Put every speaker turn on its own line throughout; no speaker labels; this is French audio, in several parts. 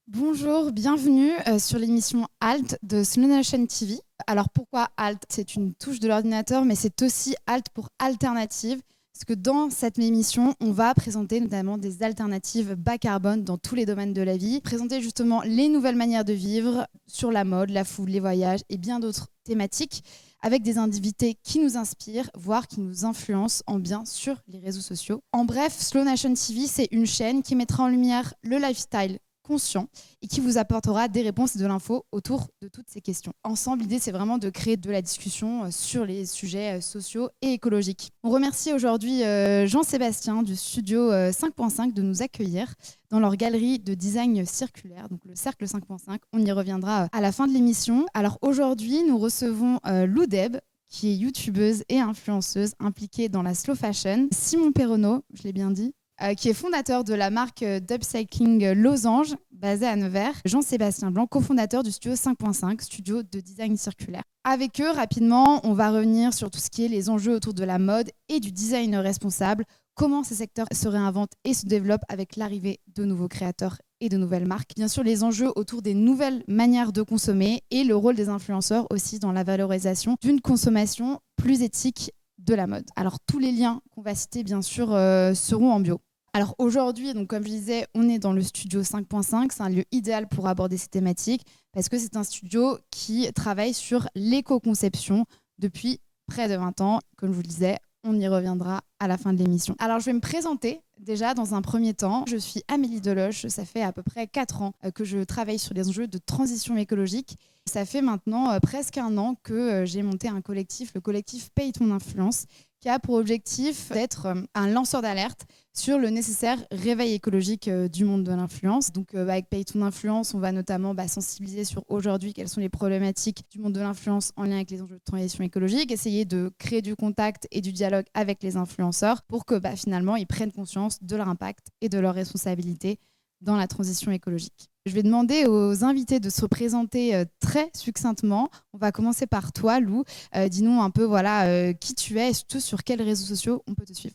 Bonjour, bienvenue sur l'émission Alt de Slow Nation TV. Alors pourquoi Alt? C'est une touche de l'ordinateur, mais c'est aussi Alt pour alternative. Parce que dans cette émission, on va présenter notamment des alternatives bas carbone dans tous les domaines de la vie, présenter justement les nouvelles manières de vivre sur la mode, la food, les voyages et bien d'autres thématiques, avec des invités qui nous inspirent, voire qui nous influencent en bien sur les réseaux sociaux. En bref, Slow Nation TV, c'est une chaîne qui mettra en lumière le lifestyle conscient et qui vous apportera des réponses et de l'info autour de toutes ces questions. Ensemble, l'idée, c'est vraiment de créer de la discussion sur les sujets sociaux et écologiques. On remercie aujourd'hui Jean-Sébastien du studio 5.5 de nous accueillir dans leur galerie de design circulaire, donc le Cercle 5.5. On y reviendra à la fin de l'émission. Alors aujourd'hui, nous recevons Lou Deb, qui est youtubeuse et influenceuse impliquée dans la slow fashion. Simon Perronneau, je l'ai bien dit, qui est fondateur de la marque d'upcycling Losange, basée à Nevers. Jean-Sébastien Blanc, cofondateur du studio 5.5, studio de design circulaire. Avec eux, rapidement, on va revenir sur tout ce qui est les enjeux autour de la mode et du design responsable, comment ces secteurs se réinventent et se développent avec l'arrivée de nouveaux créateurs et de nouvelles marques. Bien sûr, les enjeux autour des nouvelles manières de consommer et le rôle des influenceurs aussi dans la valorisation d'une consommation plus éthique de la mode. Alors, tous les liens qu'on va citer, bien sûr, seront en bio. Alors aujourd'hui, donc comme je disais, on est dans le studio 5.5. C'est un lieu idéal pour aborder ces thématiques parce que c'est un studio qui travaille sur l'éco-conception depuis près de 20 ans. Comme je vous le disais, on y reviendra à la fin de l'émission. Alors je vais me présenter déjà dans un premier temps. Je suis Amélie Deloche. Ça fait à peu près 4 ans que je travaille sur les enjeux de transition écologique. Ça fait maintenant presque 1 an que j'ai monté un collectif, le collectif Paye ton influence, qui a pour objectif d'être un lanceur d'alerte sur le nécessaire réveil écologique du monde de l'influence. Donc avec Paye ton influence, on va notamment sensibiliser sur aujourd'hui quelles sont les problématiques du monde de l'influence en lien avec les enjeux de transition écologique, essayer de créer du contact et du dialogue avec les influenceurs pour que finalement ils prennent conscience de leur impact et de leur responsabilité dans la transition écologique. Je vais demander aux invités de se présenter très succinctement. On va commencer par toi, Lou. Dis-nous un peu qui tu es et surtout sur quels réseaux sociaux on peut te suivre.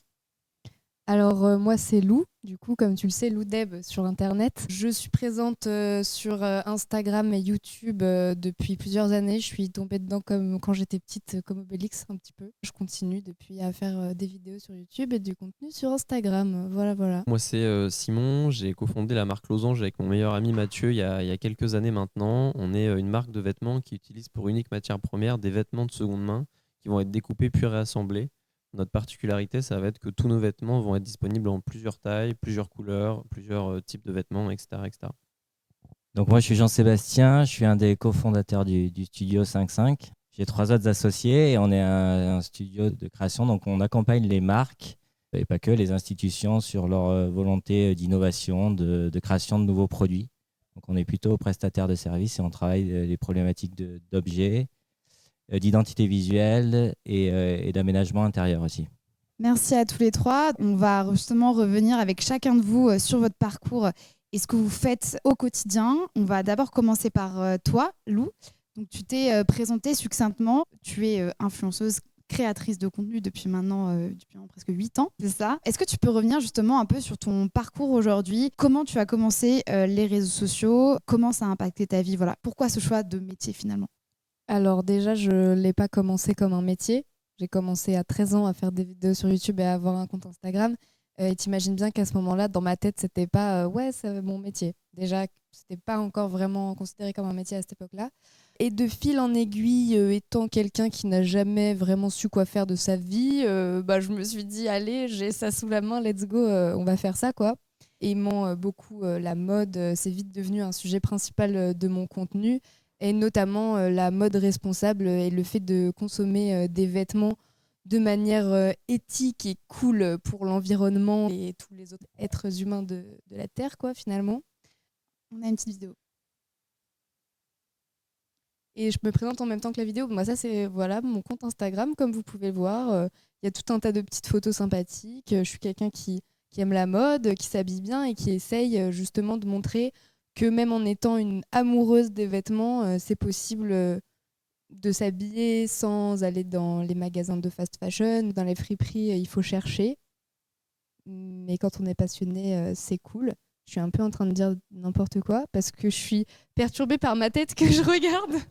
Alors moi c'est Lou, du coup comme tu le sais, Lou Deb sur internet. Je suis présente sur Instagram et YouTube depuis plusieurs années. Je suis tombée dedans comme quand j'étais petite, comme Obélix un petit peu. Je continue depuis à faire des vidéos sur YouTube et du contenu sur Instagram. Voilà.
Moi c'est Simon, j'ai cofondé la marque Losange avec mon meilleur ami Mathieu il y a quelques années maintenant. On est une marque de vêtements qui utilise pour unique matière première des vêtements de seconde main qui vont être découpés puis réassemblés. Notre particularité, ça va être que tous nos vêtements vont être disponibles en plusieurs tailles, plusieurs couleurs, plusieurs types de vêtements, etc., etc.
Donc moi, je suis Jean-Sébastien, je suis un des cofondateurs du studio 5.5. J'ai 3 autres associés et on est un studio de création. Donc on accompagne les marques et pas que les institutions sur leur volonté d'innovation, de création de nouveaux produits. Donc on est plutôt prestataire de services et on travaille les problématiques d'objets, d'identité visuelle et d'aménagement intérieur aussi.
Merci à tous les trois. On va justement revenir avec chacun de vous sur votre parcours et ce que vous faites au quotidien. On va d'abord commencer par toi, Lou. Donc, tu t'es présentée succinctement. Tu es influenceuse, créatrice de contenu depuis maintenant presque 8 ans, c'est ça? Est-ce que tu peux revenir justement un peu sur ton parcours aujourd'hui? Comment tu as commencé les réseaux sociaux? Comment ça a impacté ta vie? Voilà. Pourquoi ce choix de métier finalement?
Alors déjà je ne l'ai pas commencé comme un métier. J'ai commencé à 13 ans à faire des vidéos sur YouTube et à avoir un compte Instagram. Et t'imagines bien qu'à ce moment-là, dans ma tête, c'était pas c'est mon métier. Déjà, c'était pas encore vraiment considéré comme un métier à cette époque-là. Et de fil en aiguille, étant quelqu'un qui n'a jamais vraiment su quoi faire de sa vie, je me suis dit, allez, j'ai ça sous la main, let's go, on va faire ça, quoi. Aimant beaucoup la mode, c'est vite devenu un sujet principal de mon contenu. Et notamment la mode responsable et le fait de consommer des vêtements de manière éthique et cool pour l'environnement et tous les autres êtres humains de la Terre, quoi, finalement.
On a une petite vidéo.
Et je me présente en même temps que la vidéo. Moi, ça, c'est mon compte Instagram, comme vous pouvez le voir. Il y a tout un tas de petites photos sympathiques. Je suis quelqu'un qui aime la mode, qui s'habille bien et qui essaye justement de montrer que même en étant une amoureuse des vêtements, c'est possible de s'habiller sans aller dans les magasins de fast fashion. Dans les friperies, il faut chercher. Mais quand on est passionné, c'est cool. Je suis un peu en train de dire n'importe quoi parce que je suis perturbée par ma tête que je regarde.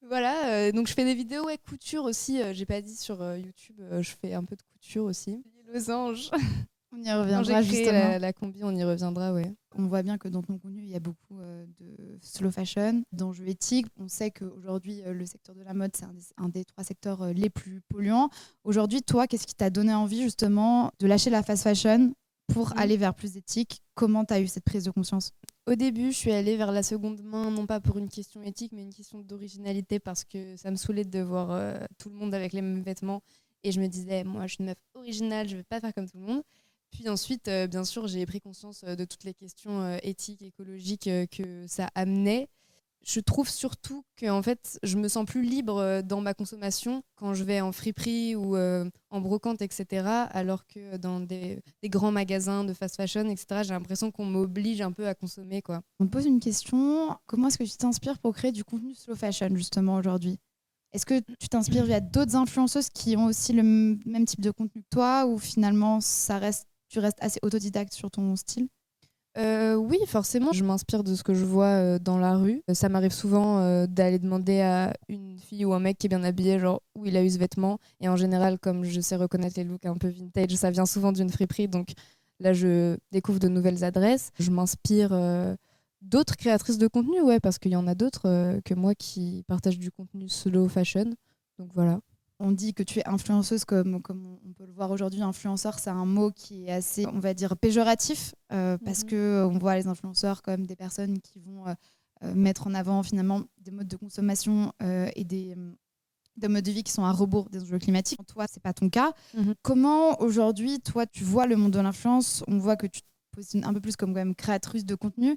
Voilà, donc je fais des vidéos couture aussi. J'ai pas dit sur YouTube, je fais un peu de couture aussi. Les losanges.
On y
Quand
reviendra
j'ai créé
justement.
la combi, on y reviendra, ouais.
On voit bien que dans ton contenu, il y a beaucoup de slow fashion, d'enjeux éthiques. On sait qu'aujourd'hui, le secteur de la mode, c'est un des 3 secteurs les plus polluants. Aujourd'hui, toi, qu'est-ce qui t'a donné envie justement de lâcher la fast fashion pour aller vers plus éthique? Comment tu as eu cette prise de conscience?
Au début, je suis allée vers la seconde main, non pas pour une question éthique, mais une question d'originalité, parce que ça me saoulait de voir tout le monde avec les mêmes vêtements. Et je me disais, moi, je suis une meuf originale, je ne vais pas faire comme tout le monde. Puis ensuite, bien sûr, j'ai pris conscience de toutes les questions éthiques, écologiques que ça amenait. Je trouve surtout que en fait, je me sens plus libre dans ma consommation quand je vais en friperie ou en brocante, etc. Alors que dans des grands magasins de fast fashion, etc., j'ai l'impression qu'on m'oblige un peu à consommer, quoi.
On te pose une question. Comment est-ce que tu t'inspires pour créer du contenu slow fashion justement aujourd'hui? Est-ce que tu t'inspires via d'autres influenceuses qui ont aussi le même type de contenu que toi ou finalement tu restes assez autodidacte sur ton style?
Oui, forcément, je m'inspire de ce que je vois dans la rue. Ça m'arrive souvent d'aller demander à une fille ou un mec qui est bien habillé, genre où il a eu ce vêtement. Et en général, comme je sais reconnaître les looks un peu vintage, ça vient souvent d'une friperie. Donc là, je découvre de nouvelles adresses. Je m'inspire d'autres créatrices de contenu, ouais, parce qu'il y en a d'autres que moi qui partagent du contenu slow fashion. Donc voilà.
On dit que tu es influenceuse, comme on peut le voir aujourd'hui. Influenceur, c'est un mot qui est assez, on va dire, péjoratif, parce que on voit les influenceurs comme des personnes qui vont mettre en avant finalement des modes de consommation et des modes de vie qui sont à rebours des enjeux climatiques. Toi, c'est pas ton cas. Comment aujourd'hui, toi, tu vois le monde de l'influence? On voit que tu te positionnes un peu plus comme quand même créatrice de contenu.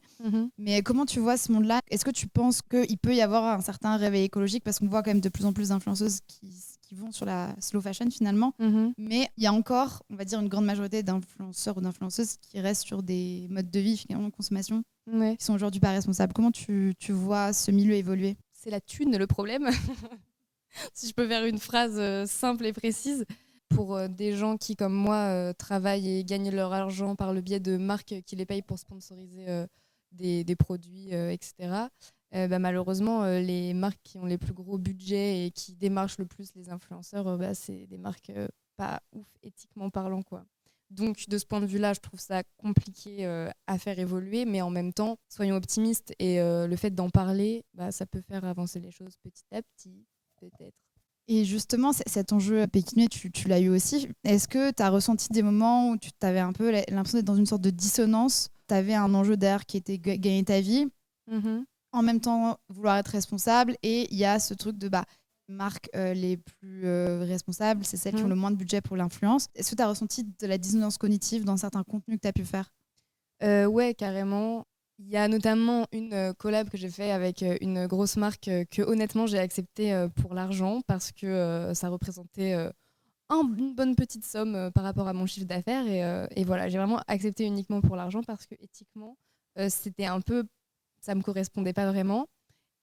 Mais comment tu vois ce monde-là? Est-ce que tu penses qu'il peut y avoir un certain réveil écologique? Parce qu'on voit quand même de plus en plus d'influenceuses qui vont sur la slow fashion finalement. Mais il y a encore, on va dire, une grande majorité d'influenceurs ou d'influenceuses qui restent sur des modes de vie finalement de consommation qui sont aujourd'hui pas responsables. Comment tu vois ce milieu évoluer?
C'est la thune le problème. Si je peux faire une phrase simple et précise. Pour des gens qui, comme moi, travaillent et gagnent leur argent par le biais de marques qui les payent pour sponsoriser des produits, etc. Malheureusement, les marques qui ont les plus gros budgets et qui démarchent le plus les influenceurs, c'est des marques pas ouf éthiquement parlant, quoi. Donc, de ce point de vue-là, je trouve ça compliqué à faire évoluer, mais en même temps, soyons optimistes et le fait d'en parler, ça peut faire avancer les choses petit à petit, peut-être.
Et justement, cet enjeu pékinois, tu l'as eu aussi. Est-ce que tu as ressenti des moments où tu avais un peu l'impression d'être dans une sorte de dissonance? Tu avais un enjeu derrière qui était gagner ta vie, en même temps vouloir être responsable, et il y a ce truc de marques les plus responsables, c'est celles qui ont le moins de budget pour l'influence. Est-ce que tu as ressenti de la dissonance cognitive dans certains contenus que tu as pu faire?
Ouais, carrément. Il y a notamment une collab que j'ai fait avec une grosse marque que honnêtement j'ai acceptée pour l'argent parce que ça représentait une bonne petite somme par rapport à mon chiffre d'affaires et voilà, j'ai vraiment accepté uniquement pour l'argent parce que éthiquement c'était un peu, ça me correspondait pas vraiment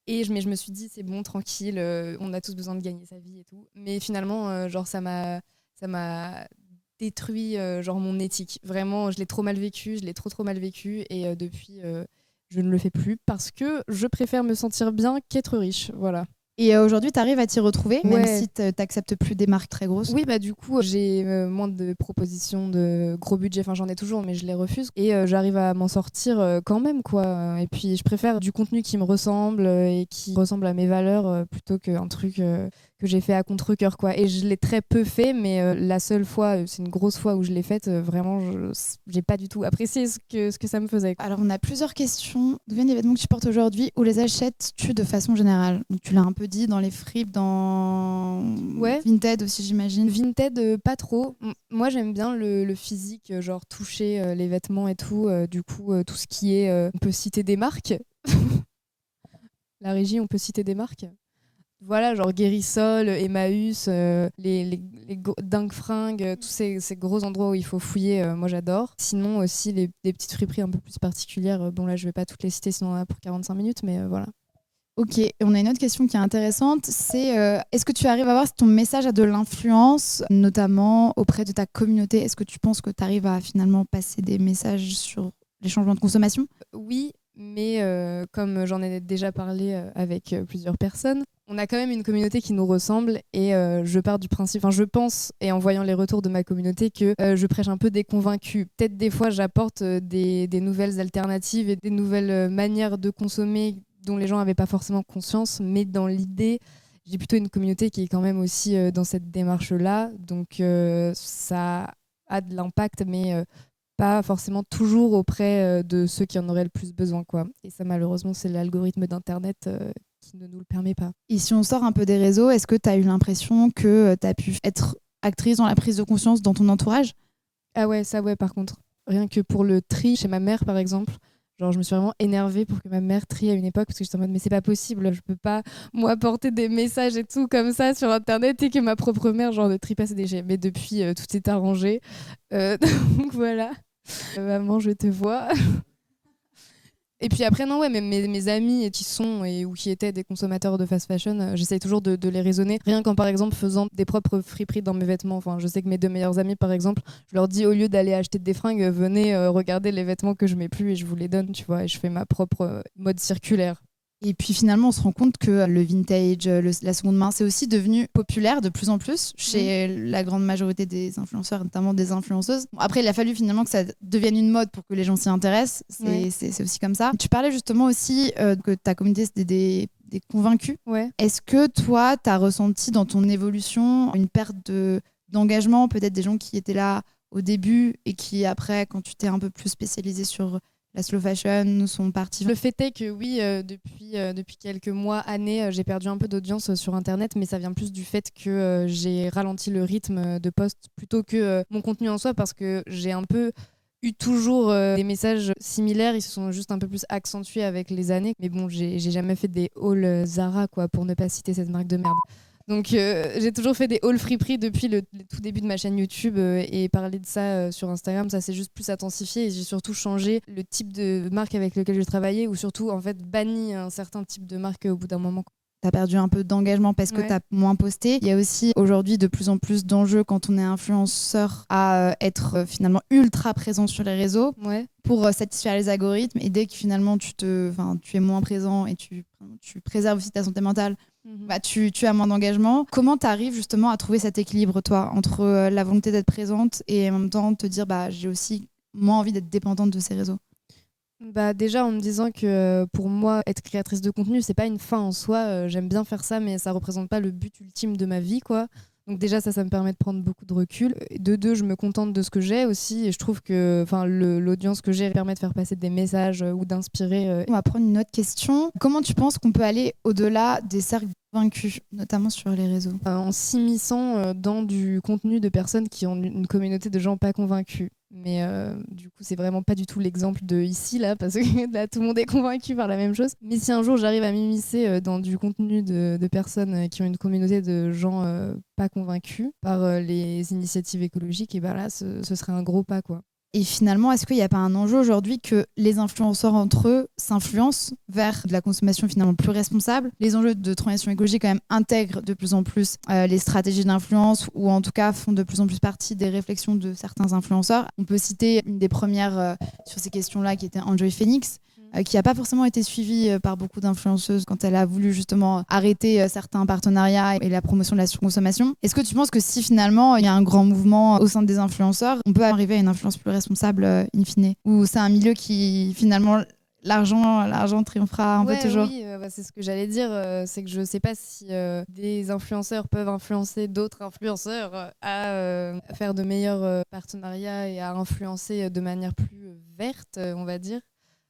mais je me suis dit c'est bon, tranquille, on a tous besoin de gagner sa vie et tout, mais finalement genre ça m'a détruit genre mon éthique. Vraiment, je l'ai trop mal vécu, je l'ai trop mal vécu et depuis, je ne le fais plus parce que je préfère me sentir bien qu'être riche. Voilà.
Et aujourd'hui, tu arrives à t'y retrouver, même
Ouais.
si tu n'acceptes plus des marques très grosses?
Oui, du coup, j'ai moins de propositions de gros budget. Enfin, j'en ai toujours, mais je les refuse. Et j'arrive à m'en sortir quand même, quoi. Et puis, je préfère du contenu qui me ressemble et qui ressemble à mes valeurs plutôt qu'un truc que j'ai fait à contre-cœur, quoi. Et je l'ai très peu fait, mais la seule fois, c'est une grosse fois où je l'ai faite, vraiment, j'ai pas du tout apprécié ce que ça me faisait.
Alors, on a plusieurs questions. D'où viennent les vêtements que tu portes aujourd'hui? Où les achètes-tu de façon générale? Donc, tu l'as un peu dit, dans les fripes, dans Vinted aussi, j'imagine.
Vinted, pas trop. Moi, j'aime bien le physique, genre toucher les vêtements et tout. Du coup, tout ce qui est... on peut citer des marques. La régie, on peut citer des marques. Voilà, genre Guérissol, Emmaüs, les dingues fringues, tous ces gros endroits où il faut fouiller, moi j'adore. Sinon aussi des petites friperies un peu plus particulières. Bon là je vais pas toutes les citer sinon on en a pour 45 minutes, mais voilà.
Ok, et on a une autre question qui est intéressante, c'est est-ce que tu arrives à voir si ton message a de l'influence, notamment auprès de ta communauté? Est-ce que tu penses que tu arrives à finalement passer des messages sur les changements de consommation?
Oui, mais comme j'en ai déjà parlé avec plusieurs personnes, on a quand même une communauté qui nous ressemble et je pars du principe, enfin je pense, et en voyant les retours de ma communauté, que je prêche un peu des convaincus. Peut-être des fois j'apporte des nouvelles alternatives et des nouvelles manières de consommer dont les gens n'avaient pas forcément conscience, mais dans l'idée, j'ai plutôt une communauté qui est quand même aussi dans cette démarche-là, donc ça a de l'impact, mais pas forcément toujours auprès de ceux qui en auraient le plus besoin, quoi. Et ça, malheureusement, c'est l'algorithme d'Internet qui ne nous le permet pas.
Et si on sort un peu des réseaux, est-ce que tu as eu l'impression que tu as pu être actrice dans la prise de conscience dans ton entourage?
Ah ouais, ça ouais, par contre. Rien que pour le tri chez ma mère, par exemple. Genre, je me suis vraiment énervée pour que ma mère trie à une époque parce que j'étais en mode, mais c'est pas possible, je peux pas, moi, porter des messages et tout comme ça sur Internet et que ma propre mère, genre, ne trie pas ses déchets. Mais depuis, tout est arrangé. Donc voilà. Maman, je te vois. Et puis après, non, ouais, même mes amis qui sont ou qui étaient des consommateurs de fast fashion, j'essaye toujours de les raisonner. Rien qu'en, par exemple, faisant des propres friperies dans mes vêtements. Enfin, je sais que mes 2 meilleurs amis, par exemple, je leur dis, au lieu d'aller acheter des fringues, venez regarder les vêtements que je mets plus et je vous les donne, tu vois. Et je fais ma propre mode circulaire.
Et puis finalement, on se rend compte que le vintage, la seconde main, c'est aussi devenu populaire de plus en plus chez la grande majorité des influenceurs, notamment des influenceuses. Bon, après, il a fallu finalement que ça devienne une mode pour que les gens s'y intéressent. C'est aussi comme ça. Tu parlais justement aussi que ta communauté, c'était des convaincus.
Ouais.
Est-ce que toi, tu as ressenti dans ton évolution une perte d'engagement, peut-être des gens qui étaient là au début et qui, après, quand tu t'es un peu plus spécialisé sur la slow fashion, sont partis?
Le fait est que oui, depuis quelques mois, années, j'ai perdu un peu d'audience sur Internet, mais ça vient plus du fait que j'ai ralenti le rythme de post plutôt que mon contenu en soi, parce que j'ai un peu eu toujours des messages similaires, ils se sont juste un peu plus accentués avec les années. Mais bon, j'ai jamais fait des hauls Zara, quoi, pour ne pas citer cette marque de merde. Donc j'ai toujours fait des haul friperies depuis le tout début de ma chaîne YouTube et parler de ça sur Instagram, ça s'est juste plus intensifié et j'ai surtout changé le type de marque avec lequel je travaillais ou surtout en fait banni un certain type de marque au bout d'un moment.
Tu as perdu un peu d'engagement parce que tu as moins posté. Il y a aussi aujourd'hui de plus en plus d'enjeux quand on est influenceur à être finalement ultra présent sur les réseaux pour satisfaire les algorithmes. Et dès que finalement tu es moins présent et tu préserves aussi ta santé mentale, bah, tu as moins d'engagement. Comment tu arrives justement à trouver cet équilibre, toi, entre la volonté d'être présente et en même temps te dire bah, j'ai aussi moins envie d'être dépendante de ces réseaux?
Bah déjà en me disant que pour moi être créatrice de contenu c'est pas une fin en soi, j'aime bien faire ça mais ça représente pas le but ultime de ma vie, quoi. Donc déjà ça me permet de prendre beaucoup de recul. De deux, je me contente de ce que j'ai aussi et je trouve que l'audience que j'ai permet de faire passer des messages ou d'inspirer.
On va prendre une autre question. Comment tu penses qu'on peut aller au-delà des cercles vaincus, notamment sur les réseaux?
En s'immisçant dans du contenu de personnes qui ont une communauté de gens pas convaincus. Mais du coup, c'est vraiment pas du tout l'exemple de ici, là, parce que là, tout le monde est convaincu par la même chose. Mais si un jour j'arrive à m'immiscer dans du contenu de personnes qui ont une communauté de gens pas convaincus par les initiatives écologiques, et ben là, ce serait un gros pas, quoi.
Et finalement, est-ce qu'il n'y a pas un enjeu aujourd'hui que les influenceurs entre eux s'influencent vers de la consommation finalement plus responsable? Les enjeux de transition écologique quand même intègrent de plus en plus les stratégies d'influence ou en tout cas font de plus en plus partie des réflexions de certains influenceurs. On peut citer une des premières sur ces questions-là qui était Enjoy Phoenix, qui n'a pas forcément été suivie par beaucoup d'influenceuses quand elle a voulu justement arrêter certains partenariats et la promotion de la surconsommation. Est-ce que tu penses que si finalement il y a un grand mouvement au sein des influenceurs, on peut arriver à une influence plus responsable in fine? Ou c'est un milieu qui finalement l'argent triomphera un peu toujours?
Oui, c'est ce que j'allais dire. C'est que je sais pas si des influenceurs peuvent influencer d'autres influenceurs à faire de meilleurs partenariats et à influencer de manière plus verte, on va dire.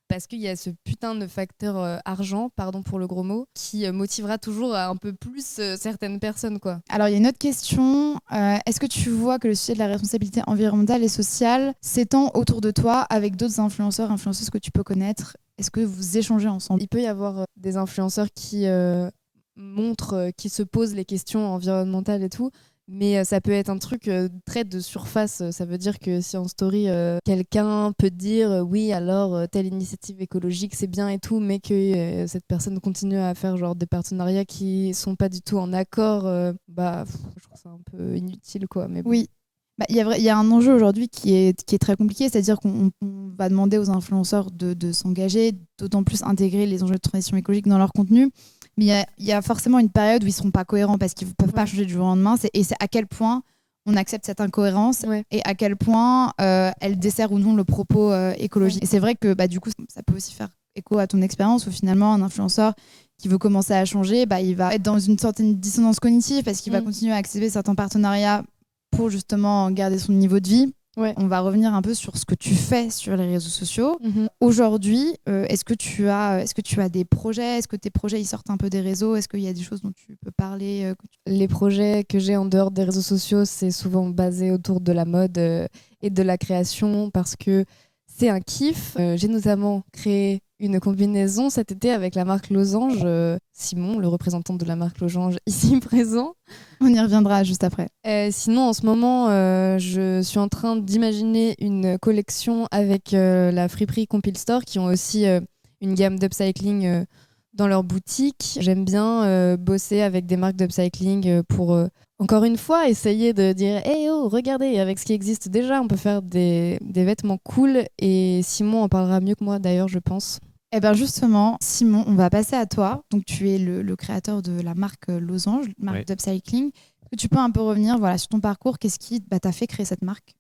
Parce qu'il y a ce putain de facteur argent, pardon pour le gros mot, qui motivera toujours un peu plus certaines personnes, quoi.
Alors, il y a une autre question. Est-ce que tu vois que le sujet de la responsabilité environnementale et sociale s'étend autour de toi avec d'autres influenceurs, influenceuses que tu peux connaître? Est-ce que vous échangez ensemble?
Il peut y avoir des influenceurs qui montrent, qui se posent les questions environnementales et tout, Mais ça peut être un truc très de surface. Ça veut dire que si en story, quelqu'un peut dire oui, alors telle initiative écologique, c'est bien et tout, mais que cette personne continue à faire genre des partenariats qui sont pas du tout en accord, je trouve ça un peu inutile, quoi. Mais bon.
Oui. Il y a un enjeu aujourd'hui qui est très compliqué, c'est-à-dire qu'on va demander aux influenceurs de s'engager, d'autant plus intégrer les enjeux de transition écologique dans leur contenu. Mais il y a forcément une période où ils ne seront pas cohérents parce qu'ils ne peuvent pas changer du jour au lendemain. Et c'est à quel point on accepte cette incohérence et à quel point elle dessert ou non le propos écologique. Et c'est vrai que du coup, ça peut aussi faire écho à ton expérience où finalement un influenceur qui veut commencer à changer, il va être dans une certaine dissonance cognitive parce qu'il va continuer à accepter certains partenariats pour justement garder son niveau de vie. On va revenir un peu sur ce que tu fais sur les réseaux sociaux. Aujourd'hui, est-ce que tu as des projets? Est-ce que tes projets ils sortent un peu des réseaux? Est-ce qu'il y a des choses dont tu peux parler
Les projets que j'ai en dehors des réseaux sociaux, c'est souvent basé autour de la mode et de la création parce que c'est un kiff. J'ai notamment créé une combinaison cet été avec la marque Losange. Simon, le représentant de la marque Losange, ici présent.
On y reviendra juste après.
Sinon, en ce moment, je suis en train d'imaginer une collection avec la friperie Compile Store qui ont aussi une gamme d'upcycling dans leur boutique. J'aime bien bosser avec des marques d'upcycling pour, encore une fois, essayer de dire « Hey oh, regardez, avec ce qui existe déjà, on peut faire des vêtements cool. » Et Simon en parlera mieux que moi, d'ailleurs, je pense.
Eh bien justement, Simon, on va passer à toi. Donc tu es le créateur de la marque Losange, marque d'upcycling. Est-ce que tu peux un peu revenir sur ton parcours? Qu'est-ce qui t'a fait créer cette marque?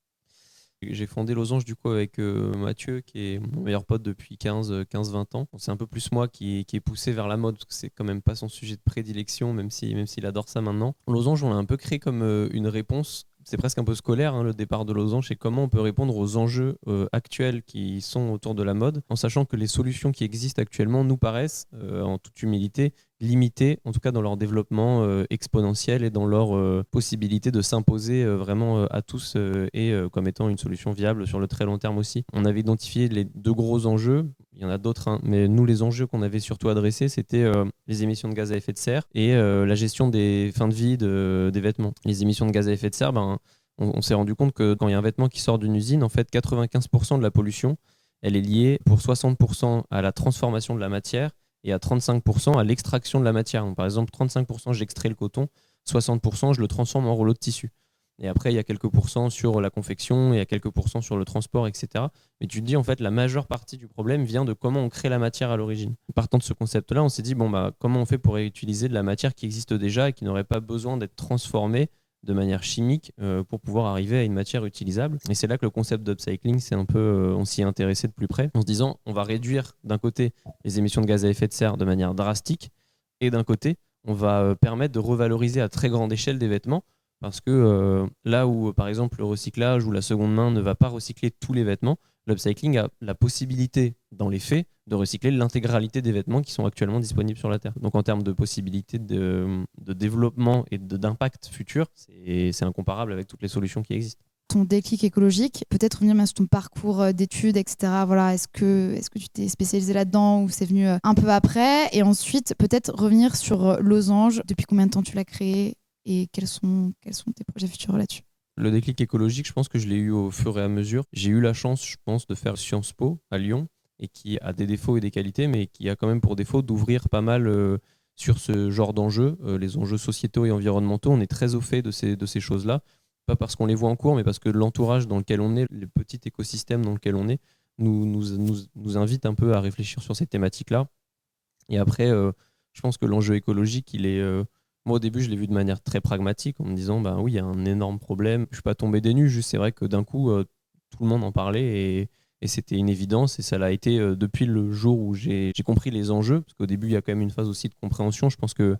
J'ai fondé Losange du coup avec Mathieu, qui est mon meilleur pote depuis 15-20 ans. C'est un peu plus moi qui est poussé vers la mode, parce que c'est quand même pas son sujet de prédilection, même s'il adore ça maintenant. Losange, on l'a un peu créé comme une réponse. C'est presque un peu scolaire, le départ de Losange, c'est comment on peut répondre aux enjeux actuels qui sont autour de la mode, en sachant que les solutions qui existent actuellement nous paraissent, en toute humilité, limitées, en tout cas dans leur développement exponentiel et dans leur possibilité de s'imposer vraiment à tous et comme étant une solution viable sur le très long terme aussi. On avait identifié les deux gros enjeux. Il y en a d'autres, mais nous, les enjeux qu'on avait surtout adressés, c'était les émissions de gaz à effet de serre et la gestion des fins de vie des vêtements. Les émissions de gaz à effet de serre, on s'est rendu compte que quand il y a un vêtement qui sort d'une usine, en fait, 95% de la pollution, elle est liée pour 60% à la transformation de la matière et à 35% à l'extraction de la matière. Donc, par exemple, 35% j'extrais le coton, 60% je le transforme en rouleau de tissu. Et après, il y a quelques pourcents sur la confection, et il y a quelques pourcents sur le transport, etc. Mais tu te dis, en fait, la majeure partie du problème vient de comment on crée la matière à l'origine. Partant de ce concept-là, on s'est dit, comment on fait pour réutiliser de la matière qui existe déjà et qui n'aurait pas besoin d'être transformée de manière chimique pour pouvoir arriver à une matière utilisable. Et c'est là que le concept d'upcycling, c'est un peu, on s'y est intéressé de plus près, en se disant, on va réduire d'un côté les émissions de gaz à effet de serre de manière drastique, et d'un côté, on va permettre de revaloriser à très grande échelle des vêtements. Parce que là où, par exemple, le recyclage ou la seconde main ne va pas recycler tous les vêtements, l'upcycling a la possibilité, dans les faits, de recycler l'intégralité des vêtements qui sont actuellement disponibles sur la Terre. Donc en termes de possibilités de développement et d'impact futur, c'est incomparable avec toutes les solutions qui existent.
Ton déclic écologique, peut-être revenir sur ton parcours d'études, etc. Voilà, est-ce que tu t'es spécialisé là-dedans ou c'est venu un peu après? Et ensuite, peut-être revenir sur Losange. Depuis combien de temps tu l'as créé? Et quels sont tes projets futurs là-dessus?
Le déclic écologique, je pense que je l'ai eu au fur et à mesure. J'ai eu la chance, je pense, de faire Sciences Po à Lyon, et qui a des défauts et des qualités, mais qui a quand même pour défaut d'ouvrir pas mal sur ce genre d'enjeux, les enjeux sociétaux et environnementaux. On est très au fait de ces choses-là, pas parce qu'on les voit en cours, mais parce que l'entourage dans lequel on est, le petit écosystème dans lequel on est, nous invite un peu à réfléchir sur ces thématiques-là. Et après, je pense que l'enjeu écologique, il est... Moi, au début, je l'ai vu de manière très pragmatique, en me disant, oui, il y a un énorme problème. Je ne suis pas tombé des nues, juste c'est vrai que d'un coup, tout le monde en parlait et c'était une évidence. Et ça l'a été depuis le jour où j'ai compris les enjeux, parce qu'au début, il y a quand même une phase aussi de compréhension. Je pense que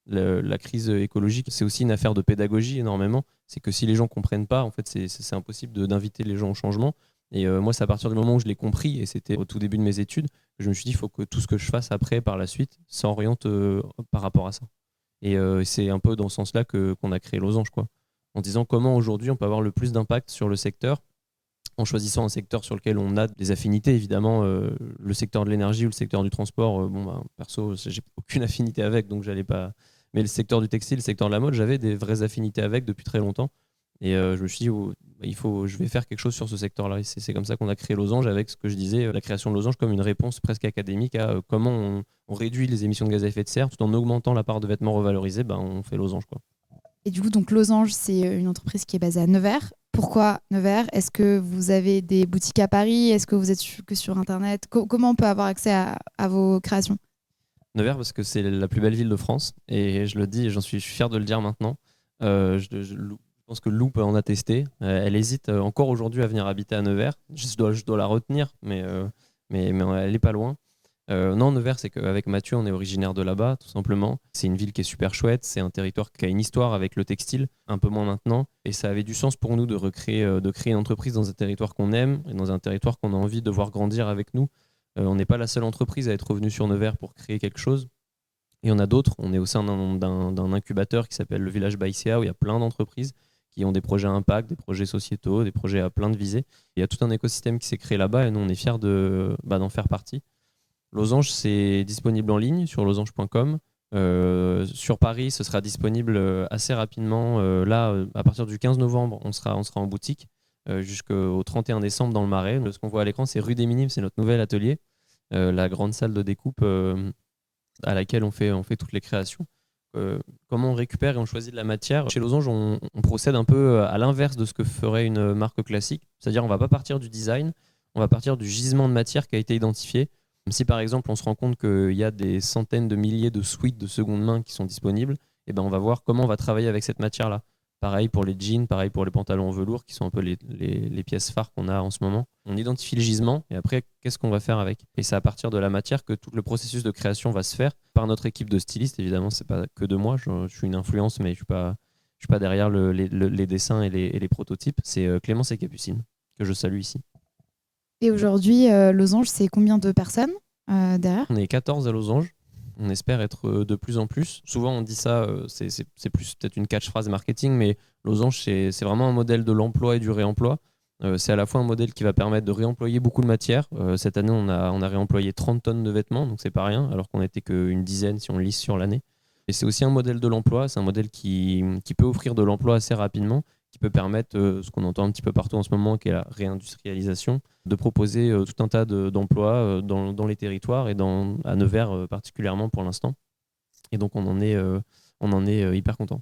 la crise écologique, c'est aussi une affaire de pédagogie énormément. C'est que si les gens ne comprennent pas, en fait, c'est impossible d'inviter les gens au changement. Et moi, c'est à partir du moment où je l'ai compris, et c'était au tout début de mes études, que je me suis dit, il faut que tout ce que je fasse après, par la suite, s'oriente par rapport à ça. Et c'est un peu dans ce sens-là qu'on a créé Losange, quoi. En disant comment aujourd'hui on peut avoir le plus d'impact sur le secteur, en choisissant un secteur sur lequel on a des affinités, évidemment. Le secteur de l'énergie ou le secteur du transport, perso, j'ai aucune affinité avec, donc j'allais pas Mais le secteur du textile, le secteur de la mode, j'avais des vraies affinités avec depuis très longtemps. Et je me suis dit, je vais faire quelque chose sur ce secteur-là. Et c'est comme ça qu'on a créé Losange, avec ce que je disais, la création de Losange comme une réponse presque académique à comment on réduit les émissions de gaz à effet de serre tout en augmentant la part de vêtements revalorisés. On fait Losange, quoi.
Et du coup, donc Losange, c'est une entreprise qui est basée à Nevers. Pourquoi Nevers? Est-ce que vous avez des boutiques à Paris? Est-ce que vous êtes que sur Internet? Comment on peut avoir accès à vos créations?
Nevers, parce que c'est la plus belle ville de France. Et je le dis, et je suis fier de le dire maintenant. Je pense que Lou peut en attester. Elle hésite encore aujourd'hui à venir habiter à Nevers. Je dois la retenir, mais elle n'est pas loin. Non, Nevers, c'est qu'avec Mathieu, on est originaire de là-bas, tout simplement. C'est une ville qui est super chouette. C'est un territoire qui a une histoire avec le textile, un peu moins maintenant. Et ça avait du sens pour nous de créer une entreprise dans un territoire qu'on aime et dans un territoire qu'on a envie de voir grandir avec nous. On n'est pas la seule entreprise à être revenue sur Nevers pour créer quelque chose. Il y en a d'autres. On est au sein d'un incubateur qui s'appelle le Village Baïséa, où il y a plein d'entreprises qui ont des projets à impact, des projets sociétaux, des projets à plein de visées. Il y a tout un écosystème qui s'est créé là-bas et nous, on est fiers d'en faire partie. Losange, c'est disponible en ligne sur losange.com. Sur Paris, ce sera disponible assez rapidement. À partir du 15 novembre, on sera en boutique jusqu'au 31 décembre dans le Marais. Ce qu'on voit à l'écran, c'est rue des Minimes, c'est notre nouvel atelier, la grande salle de découpe à laquelle on fait toutes les créations. Comment on récupère et on choisit de la matière. Chez Losange, on procède un peu à l'inverse de ce que ferait une marque classique. C'est-à-dire on ne va pas partir du design, on va partir du gisement de matière qui a été identifié. Si par exemple on se rend compte qu'il y a des centaines de milliers de suites de seconde main qui sont disponibles, on va voir comment on va travailler avec cette matière-là. Pareil pour les jeans, pareil pour les pantalons en velours qui sont un peu les pièces phares qu'on a en ce moment. On identifie le gisement et après qu'est-ce qu'on va faire avec? Et c'est à partir de la matière que tout le processus de création va se faire par notre équipe de stylistes. Évidemment, c'est pas que de moi, je suis une influence, mais je suis pas derrière les dessins et les prototypes. C'est Clémence et Capucine que je salue ici.
Et aujourd'hui, Losange, c'est combien de personnes derrière?
On est 14 à Losange. On espère être de plus en plus. Souvent, on dit ça, c'est plus peut-être une catchphrase marketing, mais Losange, c'est vraiment un modèle de l'emploi et du réemploi. C'est à la fois un modèle qui va permettre de réemployer beaucoup de matière. Cette année, on a réemployé 30 tonnes de vêtements, donc c'est pas rien, alors qu'on n'était qu'une dizaine si on lisse sur l'année. Et c'est aussi un modèle de l'emploi. C'est un modèle qui peut offrir de l'emploi assez rapidement, qui peut permettre ce qu'on entend un petit peu partout en ce moment, qui est la réindustrialisation, de proposer tout un tas d'emplois dans les territoires et à Nevers particulièrement pour l'instant. Et donc on en est hyper content.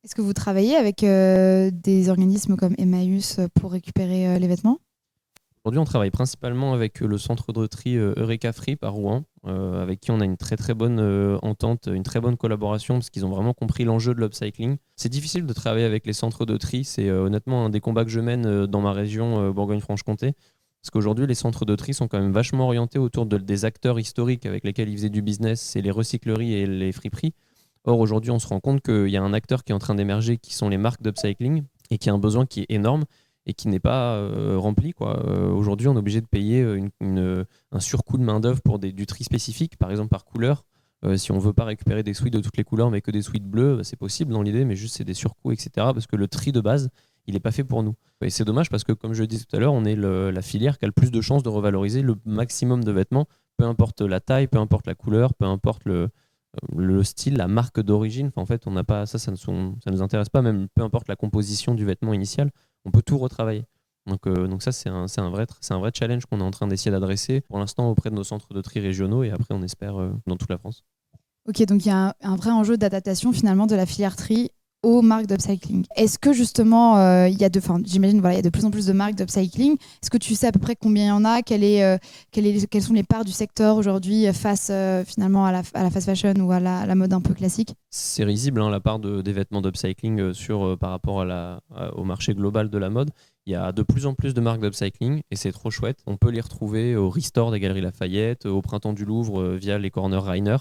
Est-ce que vous travaillez avec des organismes comme Emmaüs pour récupérer les vêtements?
Aujourd'hui, on travaille principalement avec le centre de tri Eureka Free à Rouen, avec qui on a une très très bonne entente, une très bonne collaboration, parce qu'ils ont vraiment compris l'enjeu de l'upcycling. C'est difficile de travailler avec les centres de tri, c'est honnêtement un des combats que je mène dans ma région Bourgogne-Franche-Comté, parce qu'aujourd'hui, les centres de tri sont quand même vachement orientés autour des acteurs historiques avec lesquels ils faisaient du business, c'est les recycleries et les friperies. Or, aujourd'hui, on se rend compte qu'il y a un acteur qui est en train d'émerger, qui sont les marques d'upcycling, et qui a un besoin qui est énorme, et qui n'est pas rempli, quoi. Aujourd'hui, on est obligé de payer un surcoût de main-d'œuvre pour du tri spécifique, par exemple par couleur. Si on ne veut pas récupérer des suites de toutes les couleurs, mais que des suites bleues, c'est possible dans l'idée, mais juste c'est des surcoûts, etc. Parce que le tri de base, il n'est pas fait pour nous. Et c'est dommage parce que, comme je le disais tout à l'heure, on est la filière qui a le plus de chances de revaloriser le maximum de vêtements, peu importe la taille, peu importe la couleur, peu importe le style, la marque d'origine. Enfin, en fait, on n'a pas ça nous intéresse pas, même peu importe la composition du vêtement initial. On peut tout retravailler. Donc ça, c'est un vrai challenge qu'on est en train d'essayer d'adresser pour l'instant auprès de nos centres de tri régionaux et après on espère dans toute la France.
Ok, donc il y a un vrai enjeu d'adaptation finalement de la filière tri aux marques d'upcycling. Est-ce que justement, j'imagine il y a de plus en plus de marques d'upcycling. Est-ce que tu sais à peu près combien il y en a? Quelles sont les parts du secteur aujourd'hui face finalement à la fast fashion ou à la mode un peu classique?
C'est risible la part des vêtements d'upcycling par rapport au marché global de la mode. Il y a de plus en plus de marques d'upcycling et c'est trop chouette. On peut les retrouver au Restore des Galeries Lafayette, au Printemps du Louvre via les corners Rainer.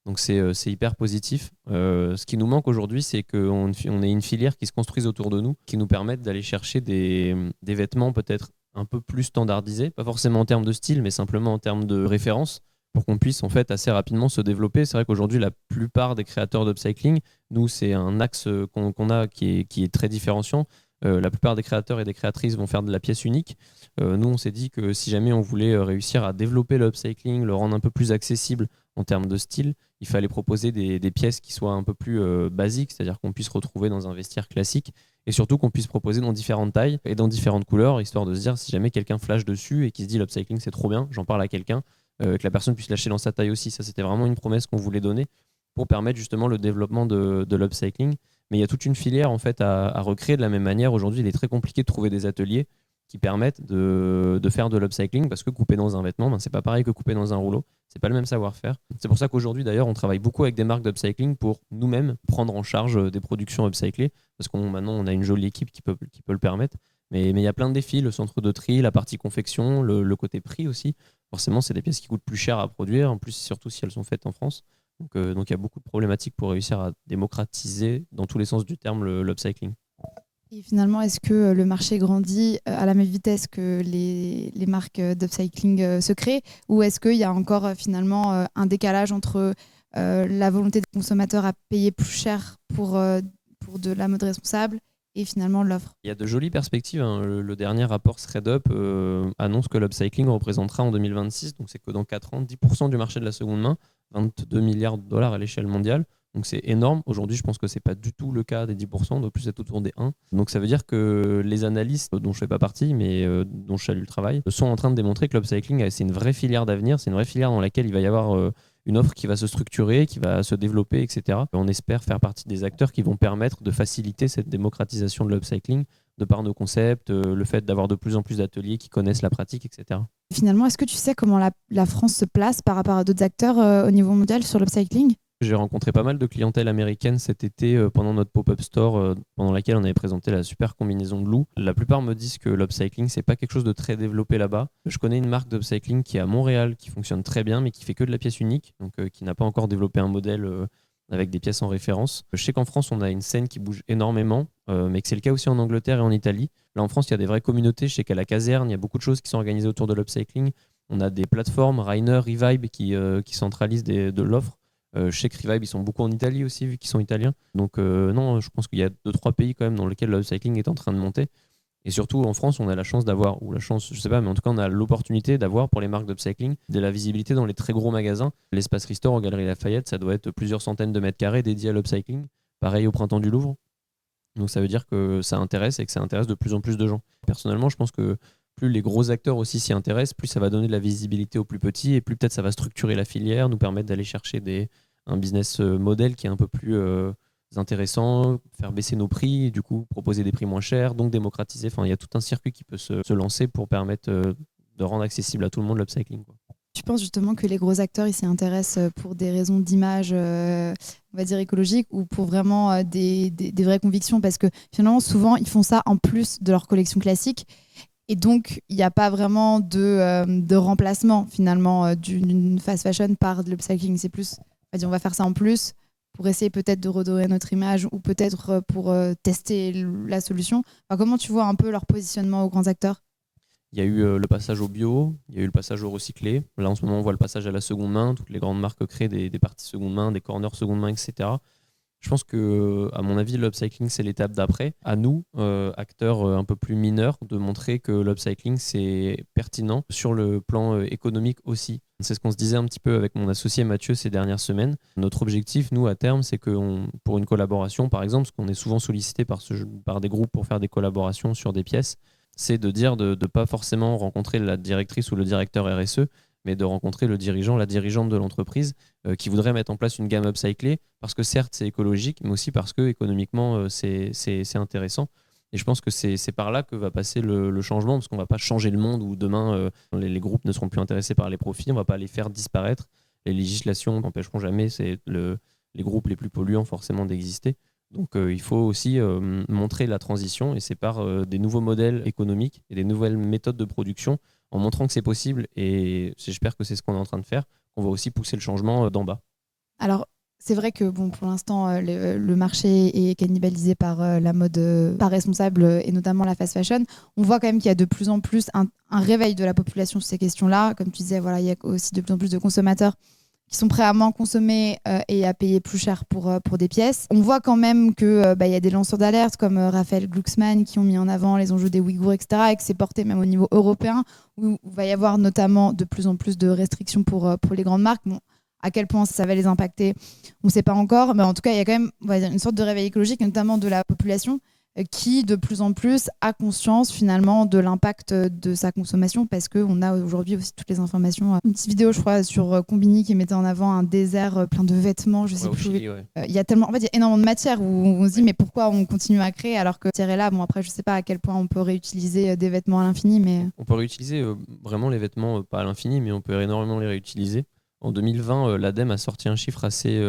Donc c'est hyper positif. Ce qui nous manque aujourd'hui, c'est qu'on ait une filière qui se construise autour de nous, qui nous permette d'aller chercher des vêtements peut-être un peu plus standardisés, pas forcément en termes de style, mais simplement en termes de référence, pour qu'on puisse en fait assez rapidement se développer. C'est vrai qu'aujourd'hui, la plupart des créateurs d'upcycling, nous, c'est un axe qu'on a qui est très différenciant. La plupart des créateurs et des créatrices vont faire de la pièce unique. Nous, on s'est dit que si jamais on voulait réussir à développer le upcycling, le rendre un peu plus accessible en termes de style, il fallait proposer des pièces qui soient un peu plus basiques, c'est-à-dire qu'on puisse retrouver dans un vestiaire classique et surtout qu'on puisse proposer dans différentes tailles et dans différentes couleurs, histoire de se dire si jamais quelqu'un flash dessus et qui se dit l'upcycling c'est trop bien, j'en parle à quelqu'un, que la personne puisse lâcher dans sa taille aussi. Ça, c'était vraiment une promesse qu'on voulait donner pour permettre justement le développement de l'upcycling. Mais il y a toute une filière en fait à recréer de la même manière. Aujourd'hui, il est très compliqué de trouver des ateliers qui permettent de faire de l'upcycling parce que couper dans un vêtement, c'est pas pareil que couper dans un rouleau. C'est pas le même savoir-faire. C'est pour ça qu'aujourd'hui, d'ailleurs, on travaille beaucoup avec des marques d'upcycling pour nous-mêmes prendre en charge des productions upcyclées parce qu'on maintenant on a une jolie équipe qui peut le permettre. Mais il y a plein de défis, le centre de tri, la partie confection, le côté prix aussi. Forcément, c'est des pièces qui coûtent plus cher à produire, en plus surtout si elles sont faites en France. Donc il y a beaucoup de problématiques pour réussir à démocratiser dans tous les sens du terme l'upcycling.
Et finalement, est-ce que le marché grandit à la même vitesse que les marques d'upcycling se créent, ou est-ce qu'il y a encore finalement un décalage entre la volonté des consommateurs à payer plus cher pour de la mode responsable et finalement l'offre?
Il y a de jolies perspectives, hein. Le dernier rapport ThredUp annonce que l'upcycling représentera en 2026, donc c'est que dans 4 ans, 10% du marché de la seconde main, 22 milliards de dollars à l'échelle mondiale. Donc c'est énorme. Aujourd'hui, je pense que ce n'est pas du tout le cas des 10%, donc plus être autour des 1. Donc ça veut dire que les analystes, dont je ne fais pas partie, mais dont je salue le travail, sont en train de démontrer que l'upcycling, c'est une vraie filière d'avenir, c'est une vraie filière dans laquelle il va y avoir une offre qui va se structurer, qui va se développer, etc. On espère faire partie des acteurs qui vont permettre de faciliter cette démocratisation de l'upcycling de par nos concepts, le fait d'avoir de plus en plus d'ateliers qui connaissent la pratique, etc.
Finalement, est-ce que tu sais comment la France se place par rapport à d'autres acteurs au niveau mondial sur l'upcycling ?
J'ai rencontré pas mal de clientèle américaine cet été pendant notre pop-up store pendant laquelle on avait présenté la super combinaison de loup. La plupart me disent que l'upcycling, c'est pas quelque chose de très développé là-bas. Je connais une marque d'upcycling qui est à Montréal, qui fonctionne très bien, mais qui fait que de la pièce unique, donc qui n'a pas encore développé un modèle avec des pièces en référence. Je sais qu'en France, on a une scène qui bouge énormément, mais que c'est le cas aussi en Angleterre et en Italie. Là, en France, il y a des vraies communautés. Je sais qu'à la caserne, il y a beaucoup de choses qui sont organisées autour de l'upcycling. On a des plateformes, Rainer, Revibe, qui centralisent de l'offre. Je sais que Revibe, ils sont beaucoup en Italie aussi, vu qu'ils sont italiens. Donc non, je pense qu'il y a 2-3 pays quand même dans lesquels l'upcycling est en train de monter. Et surtout, en France, on a la chance d'avoir, ou la chance, je sais pas, mais en tout cas, on a l'opportunité d'avoir pour les marques d'upcycling de la visibilité dans les très gros magasins. L'espace Restore aux Galeries Lafayette, ça doit être plusieurs centaines de mètres carrés dédiés à l'upcycling. Pareil au Printemps du Louvre. Donc ça veut dire que ça intéresse et que ça intéresse de plus en plus de gens. Personnellement, je pense que plus les gros acteurs aussi s'y intéressent, plus ça va donner de la visibilité aux plus petits et plus peut-être ça va structurer la filière, nous permettre d'aller chercher un business model qui est un peu plus intéressant, faire baisser nos prix, du coup proposer des prix moins chers, donc démocratiser. Enfin, il y a tout un circuit qui peut se lancer pour permettre de rendre accessible à tout le monde l'upcycling, quoi.
Tu penses justement que les gros acteurs ils s'y intéressent pour des raisons d'image, on va dire écologique, ou pour vraiment des vraies convictions? Parce que finalement, souvent, ils font ça en plus de leur collection classique. Et donc, il n'y a pas vraiment de remplacement finalement d'une fast fashion par de l'upcycling. C'est plus, on va faire ça en plus pour essayer peut-être de redorer notre image ou peut-être pour tester la solution. Enfin, comment tu vois un peu leur positionnement aux grands acteurs?
Il y a eu le passage au bio, il y a eu le passage au recyclé. Là, en ce moment, on voit le passage à la seconde main. Toutes les grandes marques créent des parties seconde main, des corners seconde main, etc. Je pense que, à mon avis, l'upcycling, c'est l'étape d'après. À nous, acteurs un peu plus mineurs, de montrer que l'upcycling, c'est pertinent sur le plan économique aussi. C'est ce qu'on se disait un petit peu avec mon associé Mathieu ces dernières semaines. Notre objectif, nous, à terme, c'est que pour une collaboration, par exemple, parce qu'on est souvent sollicité par des groupes pour faire des collaborations sur des pièces, c'est de dire de ne pas forcément rencontrer la directrice ou le directeur RSE, mais de rencontrer le dirigeant, la dirigeante de l'entreprise qui voudrait mettre en place une gamme upcyclée, parce que certes c'est écologique, mais aussi parce que économiquement c'est intéressant. Et je pense que c'est par là que va passer le changement, parce qu'on ne va pas changer le monde où demain les groupes ne seront plus intéressés par les profits, on ne va pas les faire disparaître. Les législations n'empêcheront jamais les groupes les plus polluants forcément d'exister. Donc il faut aussi montrer la transition, et c'est par des nouveaux modèles économiques et des nouvelles méthodes de production, en montrant que c'est possible, et j'espère que c'est ce qu'on est en train de faire, qu'on va aussi pousser le changement d'en bas.
Alors, c'est vrai que pour l'instant, le marché est cannibalisé par la mode pas responsable, et notamment la fast fashion. On voit quand même qu'il y a de plus en plus un réveil de la population sur ces questions-là. Comme tu disais, voilà, il y a aussi de plus en plus de consommateurs qui sont prêts à moins consommer et à payer plus cher pour des pièces. On voit quand même qu'il y a des lanceurs d'alerte comme Raphaël Glucksmann qui ont mis en avant les enjeux des Ouïghours, etc., et que c'est porté même au niveau européen, où il va y avoir notamment de plus en plus de restrictions pour les grandes marques. Bon, à quel point ça va les impacter, on ne sait pas encore, mais en tout cas, il y a quand même, on va dire, une sorte de réveil écologique, notamment de la population, qui de plus en plus a conscience finalement de l'impact de sa consommation, parce qu'on a aujourd'hui aussi toutes les informations. Une petite vidéo, je crois, sur Combini qui mettait en avant un désert plein de vêtements, je sais plus.
Chili, ouais.
Il y a tellement, en fait, il y a énormément de matière où on se dit mais pourquoi on continue à créer alors que matière est là. Bon, après, je sais pas à quel point on peut réutiliser des vêtements à l'infini, mais
On peut réutiliser vraiment les vêtements, pas à l'infini, mais on peut énormément les réutiliser. En 2020, l'ADEME a sorti un chiffre assez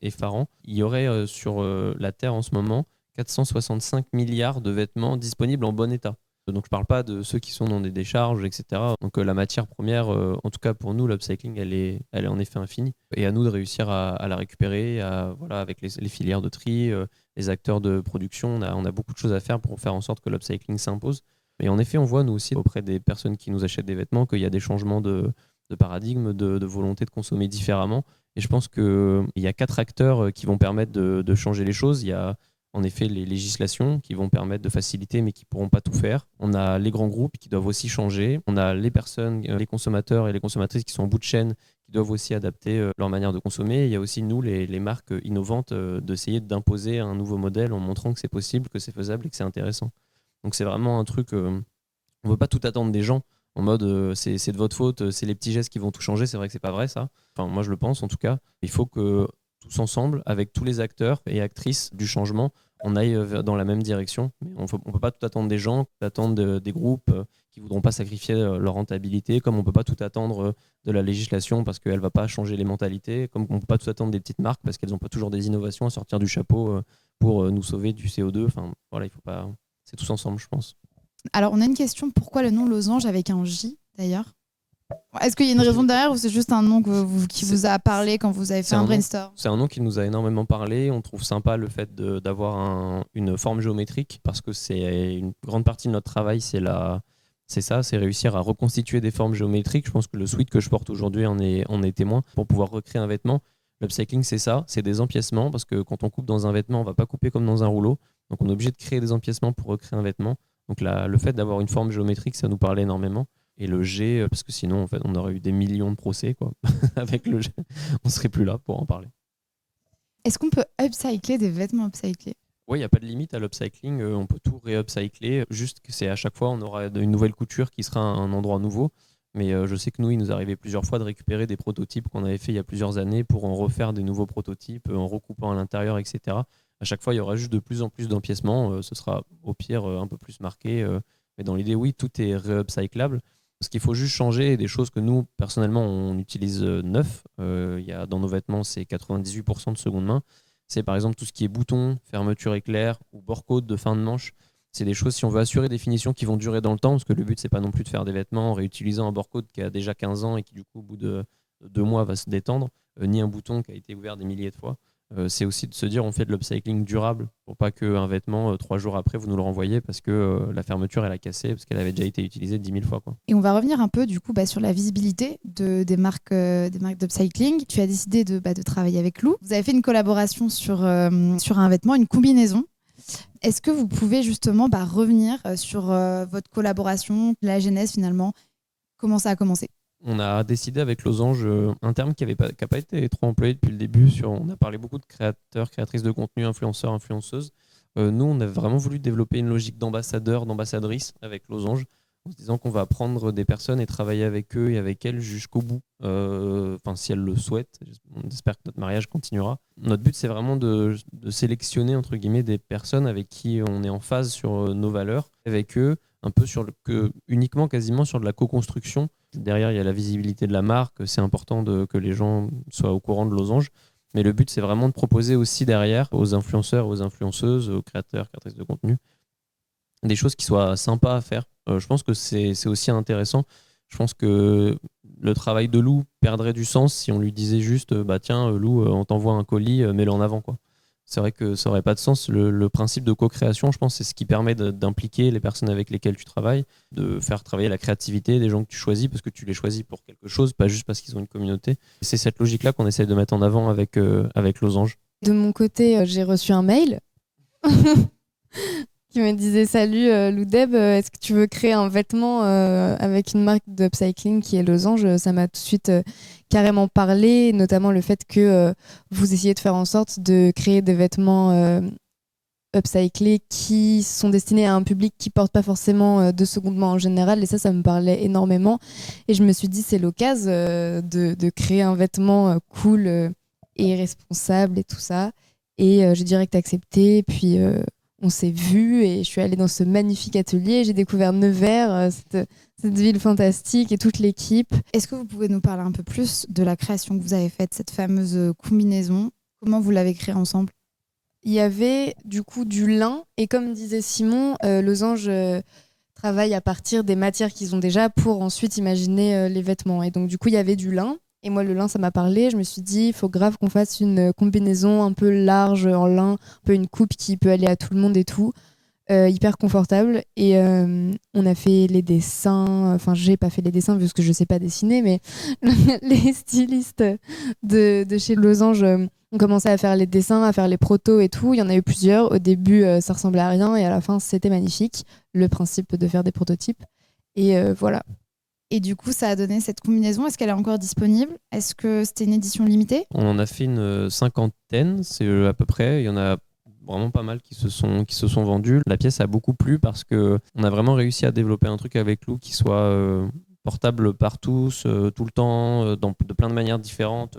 effarant. Il y aurait sur la Terre en ce moment 465 milliards de vêtements disponibles en bon état. Donc je ne parle pas de ceux qui sont dans des décharges, etc. Donc la matière première, en tout cas pour nous, l'upcycling, elle est en effet infinie. Et à nous de réussir à la récupérer, voilà, avec les filières de tri, les acteurs de production, on a beaucoup de choses à faire pour faire en sorte que l'upcycling s'impose. Mais en effet, on voit nous aussi auprès des personnes qui nous achètent des vêtements qu'il y a des changements de paradigme, de volonté de consommer différemment. Et je pense qu'il y a 4 acteurs qui vont permettre de changer les choses. Il y a en effet les législations qui vont permettre de faciliter mais qui ne pourront pas tout faire. On a les grands groupes qui doivent aussi changer. On a les personnes, les consommateurs et les consommatrices qui sont en bout de chaîne qui doivent aussi adapter leur manière de consommer. Il y a aussi nous, les marques innovantes, d'essayer d'imposer un nouveau modèle en montrant que c'est possible, que c'est faisable et que c'est intéressant. Donc c'est vraiment un truc, on ne veut pas tout attendre des gens en mode c'est de votre faute, c'est les petits gestes qui vont tout changer. C'est vrai que c'est pas vrai ça. Enfin, moi je le pense en tout cas. Il faut que tous ensemble, avec tous les acteurs et actrices du changement, on aille dans la même direction. Mais on ne peut pas tout attendre des gens, attendre des groupes qui ne voudront pas sacrifier leur rentabilité, comme on ne peut pas tout attendre de la législation parce qu'elle ne va pas changer les mentalités, comme on ne peut pas tout attendre des petites marques parce qu'elles n'ont pas toujours des innovations à sortir du chapeau pour nous sauver du CO2. Enfin, voilà, il faut pas... C'est tous ensemble, je pense.
Alors, on a une question. Pourquoi le nom Losange avec un J, d'ailleurs ? Est-ce qu'il y a une raison derrière ou c'est juste un nom qui vous a parlé quand vous avez fait un brainstorm ?
C'est un nom qui nous a énormément parlé. On trouve sympa le fait d'avoir une forme géométrique parce que c'est une grande partie de notre travail, c'est réussir à reconstituer des formes géométriques. Je pense que le sweat que je porte aujourd'hui en est témoin pour pouvoir recréer un vêtement. L'upcycling, c'est ça, c'est des empiècements parce que quand on coupe dans un vêtement, on ne va pas couper comme dans un rouleau. Donc on est obligé de créer des empiècements pour recréer un vêtement. Donc le fait d'avoir une forme géométrique, ça nous parlait énormément. Et le G, parce que sinon, en fait, on aurait eu des millions de procès, quoi. Avec le G, on serait plus là pour en parler.
Est-ce qu'on peut upcycler des vêtements upcyclés ?
Oui, il n'y a pas de limite à l'upcycling. On peut tout réupcycler. Juste que c'est à chaque fois, on aura une nouvelle couture qui sera un endroit nouveau. Mais je sais que nous, il nous arrivait plusieurs fois de récupérer des prototypes qu'on avait fait il y a plusieurs années pour en refaire des nouveaux prototypes, en recoupant à l'intérieur, etc. À chaque fois, il y aura juste de plus en plus d'empiècements. Ce sera au pire un peu plus marqué. Mais dans l'idée, oui, tout est réupcyclable. Ce qu'il faut juste changer, des choses que nous, personnellement, on utilise neuf. Dans nos vêtements, c'est 98% de seconde main. C'est par exemple tout ce qui est boutons, fermeture éclair ou bord-côte de fin de manche. C'est des choses, si on veut assurer des finitions qui vont durer dans le temps, parce que le but, c'est pas non plus de faire des vêtements en réutilisant un bord-côte qui a déjà 15 ans et qui, du coup, au bout de 2 mois, va se détendre, ni un bouton qui a été ouvert des milliers de fois. C'est aussi de se dire on fait de l'upcycling durable pour pas qu'un vêtement 3 jours après vous nous le renvoyez parce que la fermeture elle a cassé parce qu'elle avait déjà été utilisée 10 000 fois quoi.
Et on va revenir un peu du coup sur la visibilité des marques d'upcycling. Tu as décidé de travailler avec Lou. Vous avez fait une collaboration sur un vêtement, une combinaison. Est-ce que vous pouvez justement revenir sur votre collaboration, la genèse finalement, comment ça a commencé ?
On a décidé avec Losange un terme qui n'a pas été trop employé depuis le début. On a parlé beaucoup de créateurs, créatrices de contenu, influenceurs, influenceuses. Nous, on a vraiment voulu développer une logique d'ambassadeur, d'ambassadrice avec Losange, en se disant qu'on va prendre des personnes et travailler avec eux et avec elles jusqu'au bout. Si elles le souhaitent. On espère que notre mariage continuera. Notre but, c'est vraiment de sélectionner entre guillemets des personnes avec qui on est en phase sur nos valeurs, avec eux, un peu uniquement quasiment sur de la co-construction. Derrière, il y a la visibilité de la marque. C'est important que les gens soient au courant de Losange. Mais le but, c'est vraiment de proposer aussi derrière aux influenceurs, aux influenceuses, aux créateurs, créatrices de contenu, des choses qui soient sympas à faire. Je pense que c'est aussi intéressant. Je pense que le travail de Lou perdrait du sens si on lui disait juste tiens Lou, on t'envoie un colis, mets-le en avant quoi. C'est vrai que ça n'aurait pas de sens. Le principe de co-création, je pense, c'est ce qui permet d'impliquer les personnes avec lesquelles tu travailles, de faire travailler la créativité des gens que tu choisis, parce que tu les choisis pour quelque chose, pas juste parce qu'ils ont une communauté. C'est cette logique-là qu'on essaie de mettre en avant avec Losange.
De mon côté, j'ai reçu un mail qui me disait salut Loudeb, est-ce que tu veux créer un vêtement avec une marque d'upcycling qui est Losange? Ça m'a tout de suite carrément parlé, notamment le fait que vous essayez de faire en sorte de créer des vêtements upcyclés qui sont destinés à un public qui porte pas forcément de seconde main en général, et ça me parlait énormément, et je me suis dit c'est l'occasion de créer un vêtement cool et responsable et tout ça, et j'ai direct accepté, puis on s'est vu et je suis allée dans ce magnifique atelier. J'ai découvert Nevers, cette ville fantastique et toute l'équipe.
Est-ce que vous pouvez nous parler un peu plus de la création que vous avez faite, cette fameuse combinaison? Comment vous l'avez créée ensemble?
Il y avait du coup du lin et comme disait Simon, Losange travaille à partir des matières qu'ils ont déjà pour ensuite imaginer les vêtements. Et donc du coup il y avait du lin. Et moi, le lin, ça m'a parlé. Je me suis dit, il faut grave qu'on fasse une combinaison un peu large en lin, un peu une coupe qui peut aller à tout le monde et tout. Hyper confortable. Et on a fait les dessins. Enfin, j'ai pas fait les dessins vu que je sais pas dessiner, mais les stylistes de chez Losange ont commencé à faire les dessins, à faire les protos et tout. Il y en a eu plusieurs. Au début, ça ressemblait à rien et à la fin, c'était magnifique. Le principe de faire des prototypes. Et voilà.
Et du coup, ça a donné cette combinaison. Est-ce qu'elle est encore disponible? Est-ce que c'était une édition limitée?
On en a fait une cinquantaine, c'est à peu près. Il y en a vraiment pas mal qui se sont vendus. La pièce a beaucoup plu parce qu'on a vraiment réussi à développer un truc avec Lou qui soit portable par tous, tout le temps, de plein de manières différentes.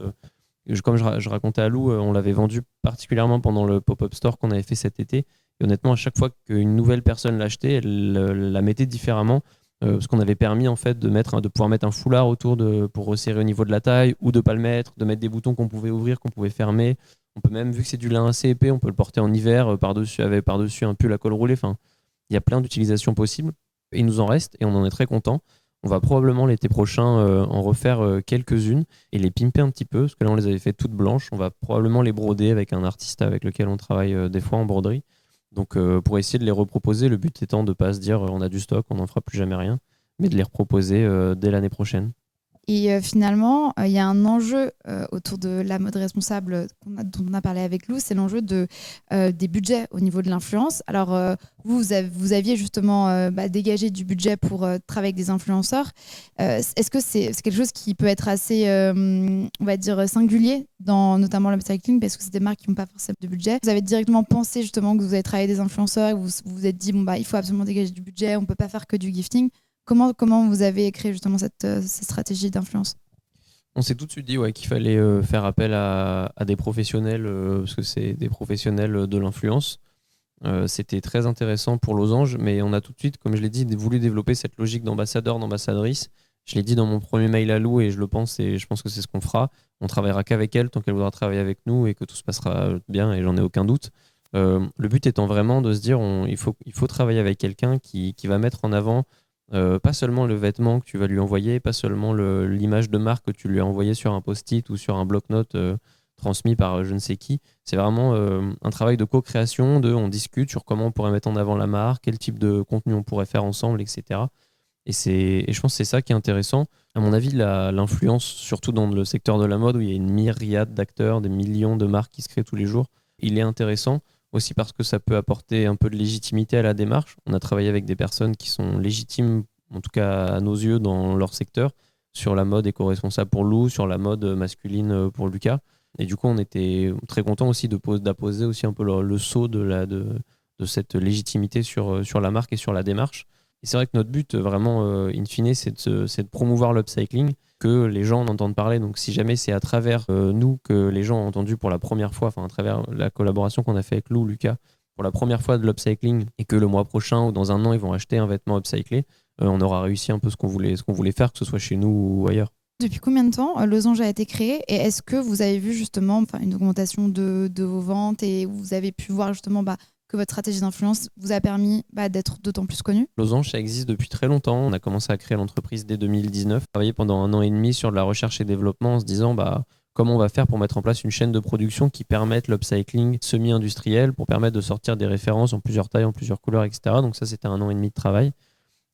Comme je racontais à Lou, on l'avait vendu particulièrement pendant le pop-up store qu'on avait fait cet été. Et honnêtement, à chaque fois qu'une nouvelle personne l'achetait, elle la mettait différemment. Parce qu'on avait permis en fait de pouvoir mettre un foulard autour pour resserrer au niveau de la taille, ou de pas le mettre, de mettre des boutons qu'on pouvait ouvrir, qu'on pouvait fermer. On peut même, vu que c'est du lin assez épais, on peut le porter en hiver par-dessus un pull à col roulé. Enfin, il y a plein d'utilisations possibles. Et il nous en reste et on en est très content. On va probablement l'été prochain en refaire quelques-unes et les pimper un petit peu, parce que là on les avait fait toutes blanches. On va probablement les broder avec un artiste avec lequel on travaille des fois en broderie. Donc pour essayer de les reproposer, le but étant de ne pas se dire on a du stock, on n'en fera plus jamais rien, mais de les reproposer dès l'année prochaine.
Et finalement, il y a un enjeu autour de la mode responsable dont on a parlé avec Lou, c'est l'enjeu des budgets au niveau de l'influence. Alors, vous aviez justement dégagé du budget pour travailler avec des influenceurs. Est-ce que c'est quelque chose qui peut être assez, on va dire, singulier dans notamment l'upcycling, parce que c'est des marques qui n'ont pas forcément de budget? Vous avez directement pensé justement que vous avez travaillé avec des influenceurs, et vous vous êtes dit, il faut absolument dégager du budget, on ne peut pas faire que du gifting. Comment vous avez créé justement cette stratégie d'influence?
On s'est tout de suite dit qu'il fallait faire appel à des professionnels, parce que c'est des professionnels de l'influence. C'était très intéressant pour Losange, mais on a tout de suite, comme je l'ai dit, voulu développer cette logique d'ambassadeur, d'ambassadrice. Je l'ai dit dans mon premier mail à Lou et je pense que c'est ce qu'on fera. On travaillera qu'avec elle tant qu'elle voudra travailler avec nous et que tout se passera bien, et j'en ai aucun doute. Le but étant vraiment de se dire il faut travailler avec quelqu'un qui va mettre en avant pas seulement le vêtement que tu vas lui envoyer, pas seulement l'image de marque que tu lui as envoyée sur un post-it ou sur un bloc-notes transmis par je ne sais qui. C'est vraiment un travail de co-création, on discute sur comment on pourrait mettre en avant la marque, quel type de contenu on pourrait faire ensemble, etc. Et je pense que c'est ça qui est intéressant. À mon avis, l'influence, surtout dans le secteur de la mode où il y a une myriade d'acteurs, des millions de marques qui se créent tous les jours, il est intéressant. Aussi parce que ça peut apporter un peu de légitimité à la démarche. On a travaillé avec des personnes qui sont légitimes, en tout cas à nos yeux, dans leur secteur, sur la mode éco-responsable pour Lou, sur la mode masculine pour Lucas. Et du coup, on était très contents aussi d'apposer aussi un peu le sceau de cette légitimité sur la marque et sur la démarche. Et c'est vrai que notre but, vraiment, in fine, c'est de promouvoir l'upcycling, que les gens en entendent parler. Donc si jamais c'est à travers nous que les gens ont entendu pour la première fois, enfin à travers la collaboration qu'on a fait avec Lou, Lucas, pour la première fois de l'upcycling, et que le mois prochain ou dans un an, ils vont acheter un vêtement upcyclé, on aura réussi un peu ce qu'on voulait faire, que ce soit chez nous ou ailleurs.
Depuis combien de temps Losange a été créé, et est-ce que vous avez vu justement une augmentation de vos ventes, et vous avez pu voir justement que votre stratégie d'influence vous a permis d'être d'autant plus connu?
Losange, ça existe depuis très longtemps. On a commencé à créer l'entreprise dès 2019. On a travaillé pendant 1 an et demi sur de la recherche et développement en se disant comment on va faire pour mettre en place une chaîne de production qui permette l'upcycling semi-industriel, pour permettre de sortir des références en plusieurs tailles, en plusieurs couleurs, etc. Donc ça, c'était 1 an et demi de travail.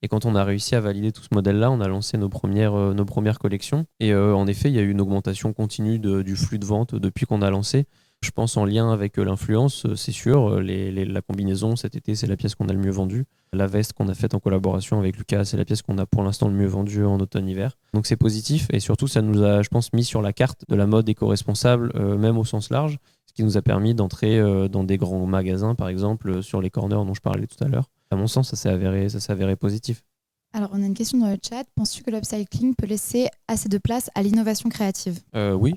Et quand on a réussi à valider tout ce modèle-là, on a lancé nos premières collections. Et en effet, il y a eu une augmentation continue du flux de vente depuis qu'on a lancé. Je pense en lien avec l'influence, c'est sûr. La combinaison cet été, c'est la pièce qu'on a le mieux vendue. La veste qu'on a faite en collaboration avec Lucas, c'est la pièce qu'on a pour l'instant le mieux vendue en automne-hiver. Donc c'est positif et surtout ça nous a, je pense, mis sur la carte de la mode éco-responsable, même au sens large, ce qui nous a permis d'entrer dans des grands magasins, par exemple, sur les corners dont je parlais tout à l'heure. À mon sens, ça s'est avéré positif.
Alors, on a une question dans le chat. Penses-tu que l'upcycling peut laisser assez de place à l'innovation créative ?
Oui,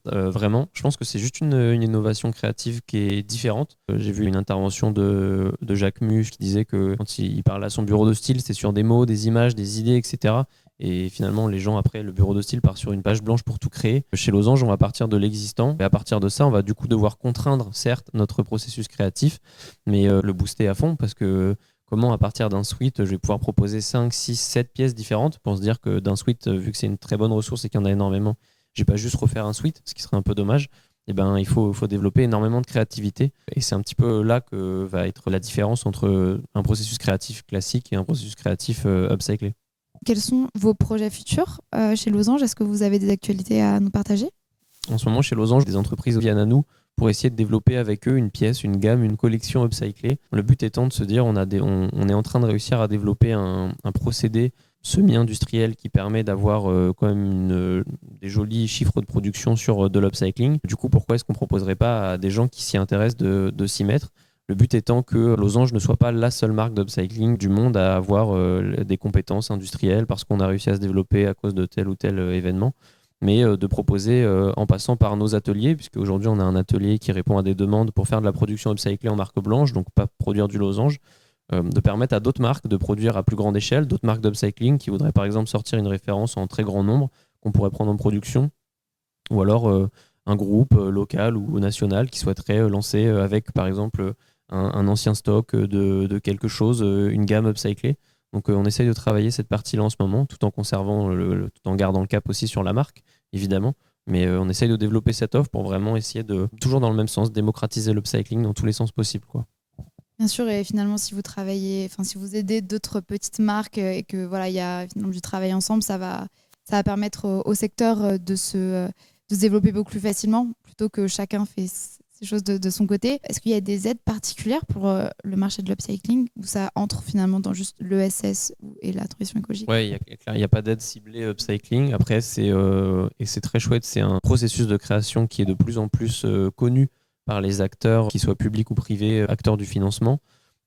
vraiment. Je pense que c'est juste une innovation créative qui est différente. J'ai vu une intervention de Jacques Muche qui disait que quand il parle à son bureau de style, c'est sur des mots, des images, des idées, etc. Et finalement, les gens, après, le bureau de style part sur une page blanche pour tout créer. Chez Losange, on va partir de l'existant. Et à partir de ça, on va du coup devoir contraindre, certes, notre processus créatif, mais le booster à fond parce que comment, à partir d'un sweat, je vais pouvoir proposer 5, 6, 7 pièces différentes pour se dire que d'un sweat, vu que c'est une très bonne ressource et qu'il y en a énormément, je ne vais pas juste refaire un sweat, ce qui serait un peu dommage. Eh ben, il faut développer énormément de créativité. Et c'est un petit peu là que va être la différence entre un processus créatif classique et un processus créatif upcyclé.
Quels sont vos projets futurs chez Losange ? Est-ce que vous avez des actualités à nous partager ?
En ce moment, chez Losange, des entreprises viennent à nous pour essayer de développer avec eux une pièce, une gamme, une collection upcyclée. Le but étant de se dire on est en train de réussir à développer un procédé semi-industriel qui permet d'avoir quand même des jolis chiffres de production sur de l'upcycling. Du coup, pourquoi est-ce qu'on ne proposerait pas à des gens qui s'y intéressent de s'y mettre ? Le but étant que Losange ne soit pas la seule marque d'upcycling du monde à avoir des compétences industrielles parce qu'on a réussi à se développer à cause de tel ou tel événement, mais de proposer en passant par nos ateliers, puisque aujourd'hui on a un atelier qui répond à des demandes pour faire de la production upcyclée en marque blanche, donc pas produire du Losange, de permettre à d'autres marques de produire à plus grande échelle, d'autres marques d'upcycling qui voudraient par exemple sortir une référence en très grand nombre qu'on pourrait prendre en production, ou alors un groupe local ou national qui souhaiterait lancer avec par exemple un ancien stock de quelque chose, une gamme upcyclée. Donc on essaye de travailler cette partie-là en ce moment, tout en conservant, tout en gardant le cap aussi sur la marque, évidemment. Mais on essaye de développer cette offre pour vraiment essayer de, toujours dans le même sens, démocratiser l'upcycling dans tous les sens possibles, quoi.
Bien sûr, et finalement, si vous aidez d'autres petites marques et que voilà, il y a finalement du travail ensemble, ça va permettre au secteur de se développer beaucoup plus facilement, plutôt que chacun fait ces choses de son côté. Est-ce qu'il y a des aides particulières pour le marché de l'upcycling ou ça entre finalement dans juste l'ESS et la transition écologique ?
Ouais, il n'y a pas d'aide ciblée upcycling. Après, c'est très chouette, c'est un processus de création qui est de plus en plus connu par les acteurs, qu'ils soient publics ou privés, acteurs du financement.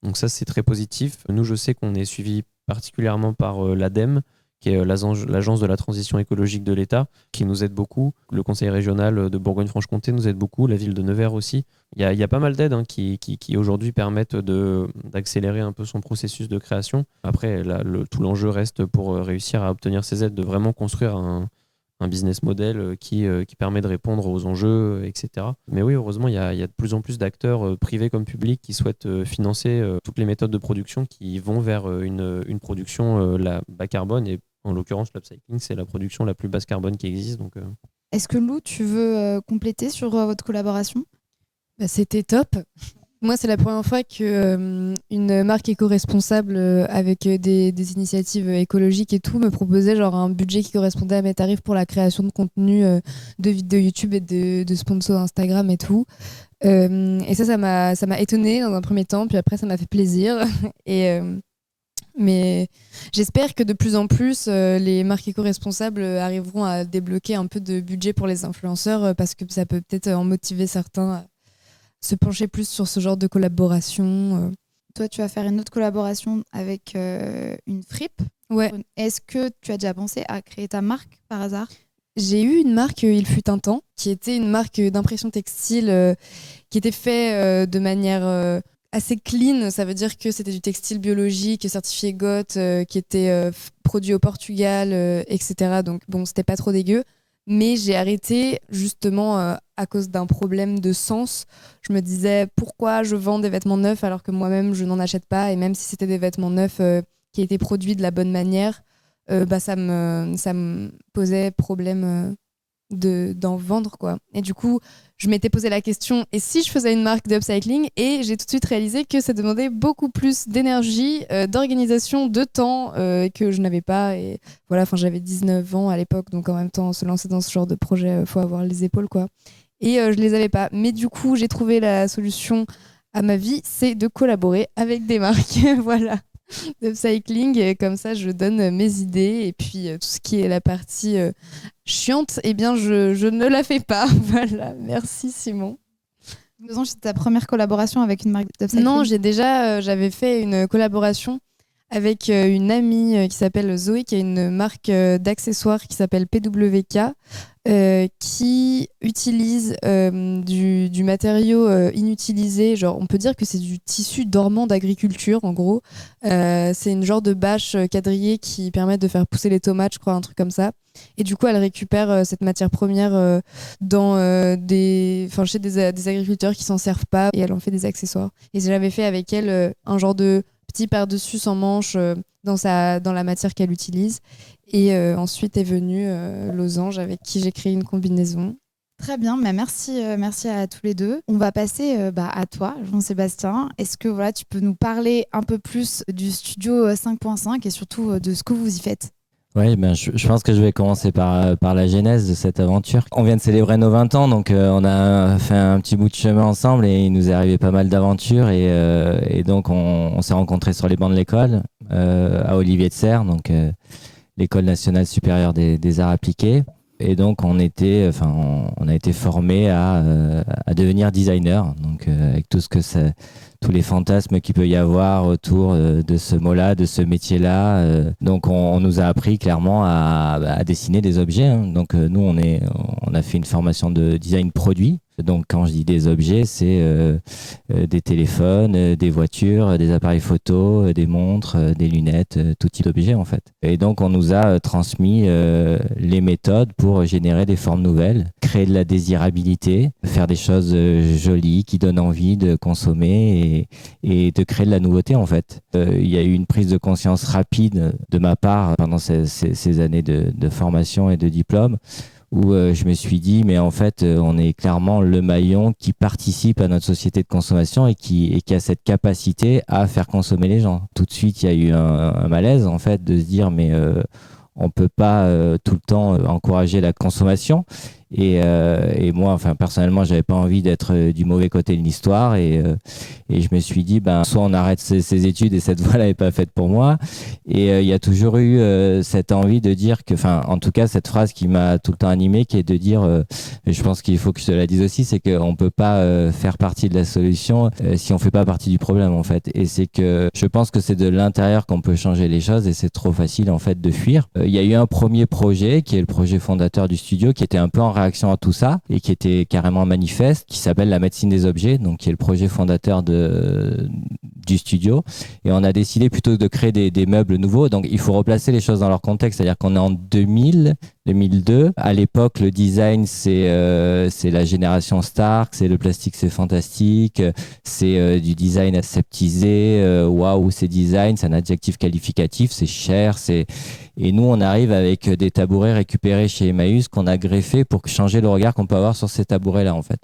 Donc ça, c'est très positif. Nous, je sais qu'on est suivi particulièrement par l'ADEME, qui est l'agence de la transition écologique de l'État, qui nous aide beaucoup. Le conseil régional de Bourgogne-Franche-Comté nous aide beaucoup, la ville de Nevers aussi. Il y a pas mal d'aides qui aujourd'hui permettent d'accélérer un peu son processus de création. Après, tout l'enjeu reste pour réussir à obtenir ces aides, de vraiment construire un business model qui permet de répondre aux enjeux, etc. Mais oui, heureusement, il y a de plus en plus d'acteurs privés comme publics qui souhaitent financer toutes les méthodes de production qui vont vers une production bas carbone. Et en l'occurrence, l'upcycling, c'est la production la plus basse carbone qui existe. Donc,
Est-ce que Lou, tu veux compléter sur votre collaboration ?
C'était top. Moi, c'est la première fois qu'une marque éco-responsable avec des initiatives écologiques et tout me proposait genre un budget qui correspondait à mes tarifs pour la création de contenu de vidéos YouTube et de sponsors Instagram et tout. Et ça m'a étonnée dans un premier temps, puis après ça m'a fait plaisir. Mais j'espère que de plus en plus, les marques éco-responsables arriveront à débloquer un peu de budget pour les influenceurs parce que ça peut peut-être en motiver certains à se pencher plus sur ce genre de collaboration.
Toi, tu vas faire une autre collaboration avec une fripe.
Ouais.
Est-ce que tu as déjà pensé à créer ta marque par hasard ?
J'ai eu une marque, il fut un temps, qui était une marque d'impression textile qui était fait de manière assez clean. Ça veut dire que c'était du textile biologique, certifié GOTS, qui était produit au Portugal, etc. Donc bon, c'était pas trop dégueu. Mais j'ai arrêté justement à cause d'un problème de sens. Je me disais pourquoi je vends des vêtements neufs alors que moi-même je n'en achète pas, et même si c'était des vêtements neufs qui étaient produits de la bonne manière, ça me posait problème d'en vendre, quoi. Et du coup, je m'étais posé la question, et si je faisais une marque de upcycling? Et j'ai tout de suite réalisé que ça demandait beaucoup plus d'énergie, d'organisation, de temps, que je n'avais pas. Et voilà, j'avais 19 ans à l'époque, donc en même temps, se lancer dans ce genre de projet, faut avoir les épaules, quoi. Et je les avais pas. Mais du coup, j'ai trouvé la solution à ma vie, c'est de collaborer avec des marques. Voilà. Upcycling, et comme ça je donne mes idées, et puis tout ce qui est la partie chiante, eh bien je ne la fais pas. Voilà, merci Simon.
2 ans, c'était ta première collaboration avec une marque d'upcycling?
Non, j'avais fait une collaboration avec une amie qui s'appelle Zoé, qui a une marque d'accessoires qui s'appelle PWK, qui utilise du matériau inutilisé. Genre, on peut dire que c'est du tissu dormant d'agriculture, en gros. C'est une genre de bâche quadrillée qui permet de faire pousser les tomates, je crois, un truc comme ça. Et du coup, elle récupère cette matière première chez des agriculteurs qui s'en servent pas, et elle en fait des accessoires. Et j'avais fait avec elle un genre de petit par-dessus sans manches dans la matière qu'elle utilise. Et ensuite est venue Losange, avec qui j'ai créé une combinaison.
Très bien, mais merci à tous les deux. On va passer à toi, Jean-Sébastien. Est-ce que tu peux nous parler un peu plus du studio 5.5 et surtout de ce que vous y faites?
Oui, je pense que je vais commencer par la genèse de cette aventure. On vient de célébrer nos 20 ans, donc on a fait un petit bout de chemin ensemble, et il nous est arrivé pas mal d'aventures, et donc on s'est rencontrés sur les bancs de l'école à Olivier de Serres, donc l'École nationale supérieure des arts appliqués. Et donc on a été formés à devenir designer, donc avec tous les fantasmes qu'il peut y avoir autour de ce mot-là, de ce métier-là. Donc on nous a appris clairement à dessiner des objets, hein. Donc nous on a fait une formation de design produit. Donc quand je dis des objets, c'est des téléphones, des voitures, des appareils photo, des montres, des lunettes, tout type d'objets en fait. Et donc on nous a transmis les méthodes pour générer des formes nouvelles, créer de la désirabilité, faire des choses jolies qui donnent envie de consommer, et de créer de la nouveauté en fait. Il y a eu une prise de conscience rapide de ma part pendant ces années de formation et de diplôme, où je me suis dit, mais en fait, on est clairement le maillon qui participe à notre société de consommation, et qui a cette capacité à faire consommer les gens. Tout de suite, il y a eu un malaise, en fait, de se dire, mais on peut pas tout le temps encourager la consommation. Et moi, personnellement, j'avais pas envie d'être du mauvais côté de l'histoire, et je me suis dit, soit on arrête ces études, et cette voie-là est pas faite pour moi. Et il y a toujours eu cette envie de dire que, en tout cas, cette phrase qui m'a tout le temps animé, qui est de dire, et je pense qu'il faut que je te la dise aussi, c'est qu'on peut pas faire partie de la solution si on fait pas partie du problème, en fait. Et c'est que je pense que c'est de l'intérieur qu'on peut changer les choses, et c'est trop facile, en fait, de fuir. Il y a eu un premier projet, qui est le projet fondateur du studio, qui était un peu en réaction à tout ça, et qui était carrément manifeste, qui s'appelle la médecine des objets, donc qui est le projet fondateur du studio. Et on a décidé plutôt de créer des meubles nouveaux. Donc il faut replacer les choses dans leur contexte, c'est-à-dire qu'on est en 2002. À l'époque, le design, c'est la génération Stark, c'est le plastique, c'est fantastique, c'est du design aseptisé, waouh, c'est design, c'est un adjectif qualificatif, c'est cher, et nous, on arrive avec des tabourets récupérés chez Emmaüs qu'on a greffés pour changer le regard qu'on peut avoir sur ces tabourets-là, en fait.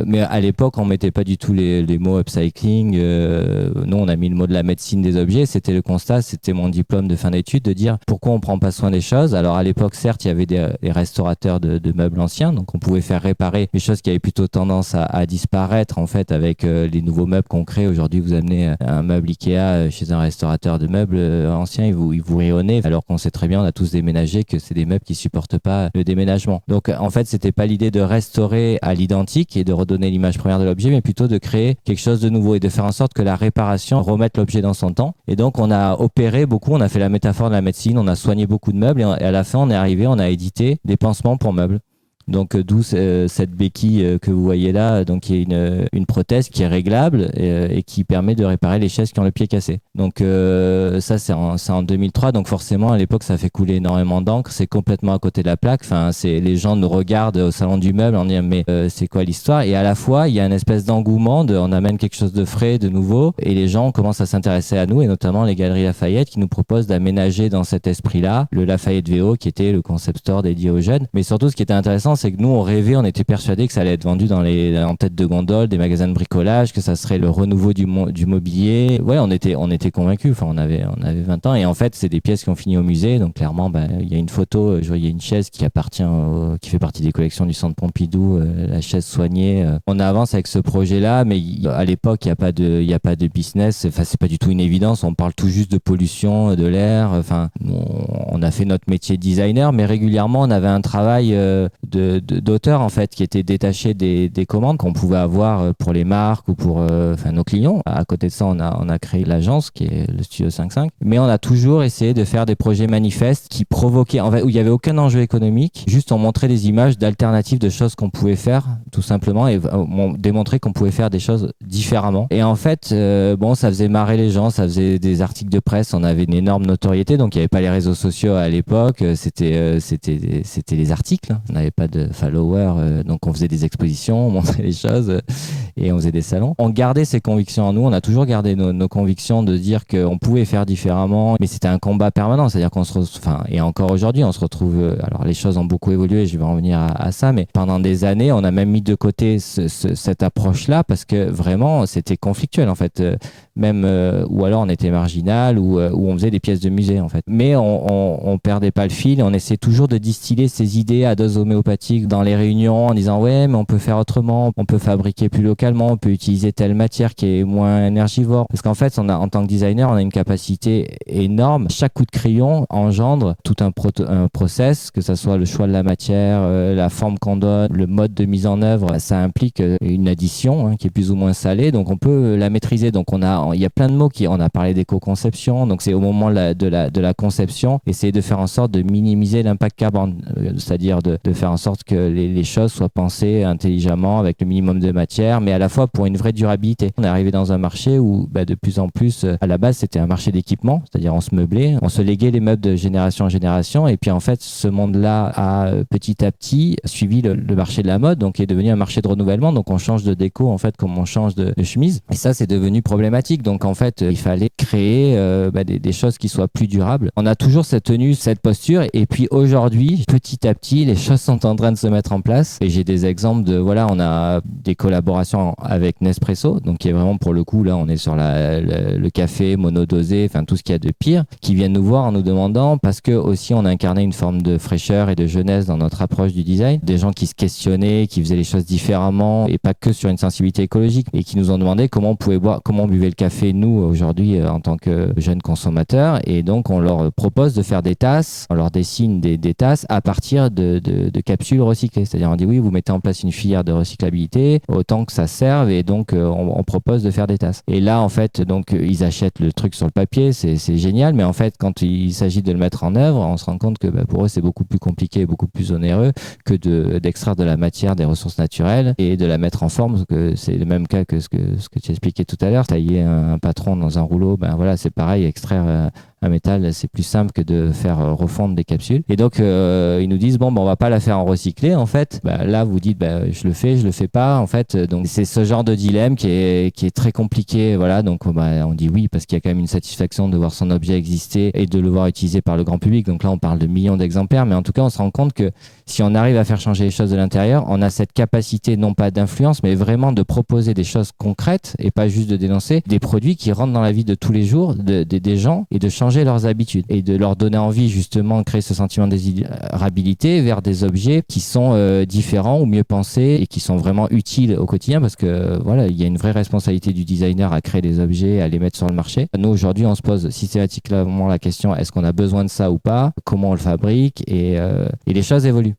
Mais à l'époque, on mettait pas du tout les mots upcycling. Nous, on a mis le mot de la médecine des objets. C'était le constat, c'était mon diplôme de fin d'études, de dire pourquoi on prend pas soin des choses. Alors à l'époque, certes, il y avait des restaurateurs de meubles anciens, donc on pouvait faire réparer les choses qui avaient plutôt tendance à disparaître, en fait, avec les nouveaux meubles qu'on crée. Aujourd'hui, vous amenez un meuble Ikea chez un restaurateur de meubles anciens, il vous rit au nez, alors qu'on sait très bien, on a tous déménagé, que c'est des meubles qui supportent pas le déménagement. Donc en fait, c'était pas l'idée de restaurer à l'identique et de redonner l'image première de l'objet, mais plutôt de créer quelque chose de nouveau et de faire en sorte que la réparation remette l'objet dans son temps. Et donc on a opéré beaucoup, on a fait la métaphore de la médecine, on a soigné beaucoup de meubles, et à la fin on a édité des pansements pour meubles. Donc d'où cette béquille que vous voyez là, donc qui est une prothèse qui est réglable et qui permet de réparer les chaises qui ont le pied cassé. Donc ça c'est en 2003, donc forcément à l'époque ça fait couler énormément d'encre, c'est complètement à côté de la plaque. Les gens nous regardent au salon du meuble en disant mais c'est quoi l'histoire? Et à la fois il y a une espèce d'engouement, on amène quelque chose de frais, de nouveau, et les gens commencent à s'intéresser à nous, et notamment les Galeries Lafayette qui nous proposent d'aménager dans cet esprit-là le Lafayette VO, qui était le concept store dédié aux jeunes. Mais surtout ce qui était intéressant, c'est que nous, on rêvait, on était persuadés que ça allait être vendu en tête de gondole, des magasins de bricolage, que ça serait le renouveau du mobilier. Ouais, on était convaincus. Enfin, on avait 20 ans. Et en fait, c'est des pièces qui ont fini au musée. Donc, clairement, il y a une photo, il y a une chaise qui fait partie des collections du Centre Pompidou, la chaise soignée. On avance avec ce projet-là, mais à l'époque, il y a pas de business. Enfin, c'est pas du tout une évidence. On parle tout juste de pollution, de l'air. Enfin, on a fait notre métier de designer, mais régulièrement, on avait un travail d'auteur, en fait, qui était détaché des commandes qu'on pouvait avoir pour les marques ou pour nos clients. À côté de ça, on a créé l'agence qui est le Studio 55. Mais on a toujours essayé de faire des projets manifestes qui provoquaient, en fait, où il n'y avait aucun enjeu économique. Juste, on montrait des images d'alternatives de choses qu'on pouvait faire, tout simplement, et on démontrait qu'on pouvait faire des choses différemment. Et en fait, ça faisait marrer les gens, ça faisait des articles de presse, on avait une énorme notoriété, donc il n'y avait pas les réseaux sociaux à l'époque, c'était les articles, on n'avait pas de followers, donc on faisait des expositions, on montrait les choses et on faisait des salons. On gardait ces convictions en nous, on a toujours gardé nos convictions de dire qu'on pouvait faire différemment, mais c'était un combat permanent, c'est-à-dire et encore aujourd'hui, on se retrouve, alors les choses ont beaucoup évolué, je vais en venir à ça, mais pendant des années, on a même mis de côté cette approche-là parce que vraiment, c'était conflictuel en fait, ou alors on était marginal ou on faisait des pièces de musée en fait. Mais on perdait pas le fil, on essayait toujours de distiller ces idées à dose homéopathique dans les réunions en disant ouais, mais on peut faire autrement, on peut fabriquer plus localement, on peut utiliser telle matière qui est moins énergivore. Parce qu'en fait, en tant que designer, on a une capacité énorme. Chaque coup de crayon engendre tout un process, que ça soit le choix de la matière, la forme qu'on donne, le mode de mise en œuvre. Ça implique une addition qui est plus ou moins salée, donc on peut la maîtriser. Donc il y a plein de mots on a parlé d'éco-conception, donc c'est au moment de la conception, essayer de faire en sorte de minimiser l'impact carbone, c'est-à-dire de faire en sorte que les choses soient pensées intelligemment avec le minimum de matière, mais à la fois pour une vraie durabilité. On est arrivé dans un marché où de plus en plus, à la base c'était un marché d'équipement, c'est-à-dire on se meublait, on se léguait les meubles de génération en génération, et puis en fait ce monde-là a petit à petit suivi le marché de la mode, donc est devenu un marché de renouvellement, donc on change de déco en fait comme on change de chemise, et ça c'est devenu problématique. Donc en fait il fallait créer des choses qui soient plus durables. On a toujours tenu cette posture, et puis aujourd'hui petit à petit les choses sont en train de se mettre en place, et j'ai des exemples on a des collaborations avec Nespresso, donc qui est vraiment pour le coup là on est sur le café monodosé, enfin tout ce qu'il y a de pire, qui viennent nous voir en nous demandant, parce que aussi on a incarné une forme de fraîcheur et de jeunesse dans notre approche du design, des gens qui se questionnaient, qui faisaient les choses différemment et pas que sur une sensibilité écologique, et qui nous ont demandé comment on pouvait boire, comment on buvait le café nous aujourd'hui en tant que jeunes consommateurs. Et donc on leur propose de faire des tasses, on leur dessine des tasses à partir de capsules recyclées, c'est-à-dire on dit oui, vous mettez en place une filière de recyclabilité autant que ça serve, et donc on propose de faire des tasses. Et là en fait donc ils achètent le truc sur le papier, c'est génial, mais en fait quand il s'agit de le mettre en œuvre, on se rend compte que pour eux c'est beaucoup plus compliqué, beaucoup plus onéreux que d'extraire de la matière des ressources naturelles et de la mettre en forme, parce que c'est le même cas que ce que tu expliquais tout à l'heure, tailler un patron dans un rouleau, c'est pareil, extraire un métal, c'est plus simple que de faire refondre des capsules. Et donc ils nous disent on va pas la faire en recyclé en fait. Là vous dites je le fais pas en fait. Donc c'est ce genre de dilemme qui est très compliqué. Voilà, donc on dit oui parce qu'il y a quand même une satisfaction de voir son objet exister et de le voir utilisé par le grand public. Donc là on parle de millions d'exemplaires, mais en tout cas on se rend compte que si on arrive à faire changer les choses de l'intérieur, on a cette capacité non pas d'influence, mais vraiment de proposer des choses concrètes et pas juste de dénoncer des produits qui rentrent dans la vie de tous les jours des gens, et de changer leurs habitudes et de leur donner envie justement de créer ce sentiment de désirabilité vers des objets qui sont différents ou mieux pensés et qui sont vraiment utiles au quotidien, parce que il y a une vraie responsabilité du designer à créer des objets, à les mettre sur le marché. Nous aujourd'hui on se pose systématiquement la question, est-ce qu'on a besoin de ça ou pas, comment on le fabrique, et les choses évoluent.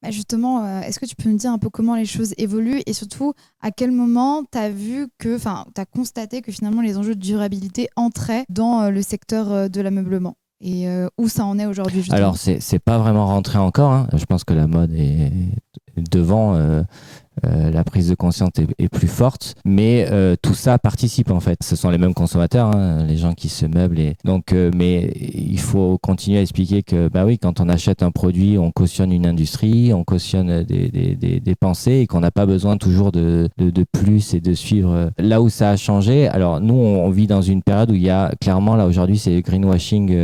Justement, est-ce que tu peux me dire un peu comment les choses évoluent, et surtout à quel moment tu as constaté que finalement les enjeux de durabilité entraient dans le secteur de l'ameublement, et où ça en est aujourd'hui justement?
Alors c'est pas vraiment rentré encore, hein. Je pense que la mode est devant la prise de conscience est plus forte. Mais tout ça participe en fait. Ce sont les mêmes consommateurs, hein, les gens qui se meublent. Donc, mais il faut continuer à expliquer que bah oui, quand on achète un produit, on cautionne une industrie, on cautionne des pensées et qu'on n'a pas besoin toujours de plus et de suivre. Là où ça a changé, alors nous on vit dans une période où il y a clairement là aujourd'hui c'est greenwashing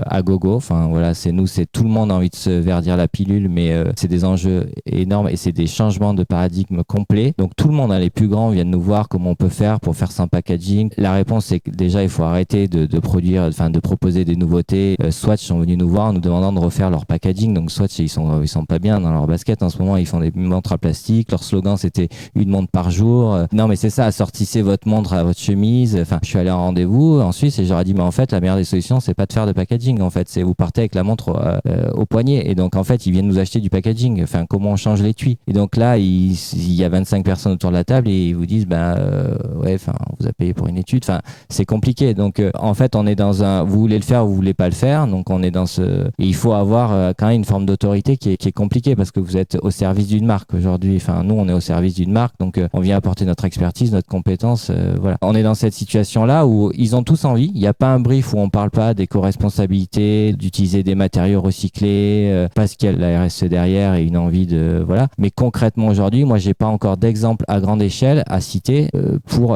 à gogo. Enfin voilà, c'est tout le monde a envie de se verdir la pilule, mais c'est des enjeux énormes et c'est des changements de paradigme complets. Donc tout le monde, hein, les plus grands viennent nous voir comment on peut faire pour faire sans packaging. La réponse c'est que déjà il faut arrêter de produire, enfin de proposer des nouveautés. Swatch sont venus nous voir en nous demandant de refaire leur packaging. Donc Swatch ils sont pas bien dans leur basket en ce moment, ils font des montres à plastique. Leur slogan c'était une montre par jour. Non mais c'est ça, assortissez votre montre à votre chemise. Enfin, je suis allé en rendez-vous en Suisse et j'aurais dit mais en fait la meilleure des solutions c'est pas de faire de packaging, en fait c'est vous partez avec la montre au poignet et donc en fait ils viennent nous acheter du packaging. Enfin, comment on change l'étui? Et donc là il y a 25 personnes autour de la table et ils vous disent ouais, enfin on vous a payé pour une étude. Enfin, c'est compliqué. Donc en fait on est dans un vous voulez le faire ou vous voulez pas le faire. Donc on est dans et il faut avoir quand même une forme d'autorité qui est compliquée parce que vous êtes au service d'une marque aujourd'hui. Enfin, nous on est au service d'une marque, donc on vient apporter notre expertise, notre compétence. Voilà. On est dans cette situation-là où ils ont tous envie. Il n'y a pas un brief où on parle pas d'éco-responsabilité, d'utiliser des matériaux recyclés, parce qu'il y a la RSE derrière et une envie de voilà. Mais concrètement aujourd'hui, moi j'ai pas encore d'exemple à grande échelle à citer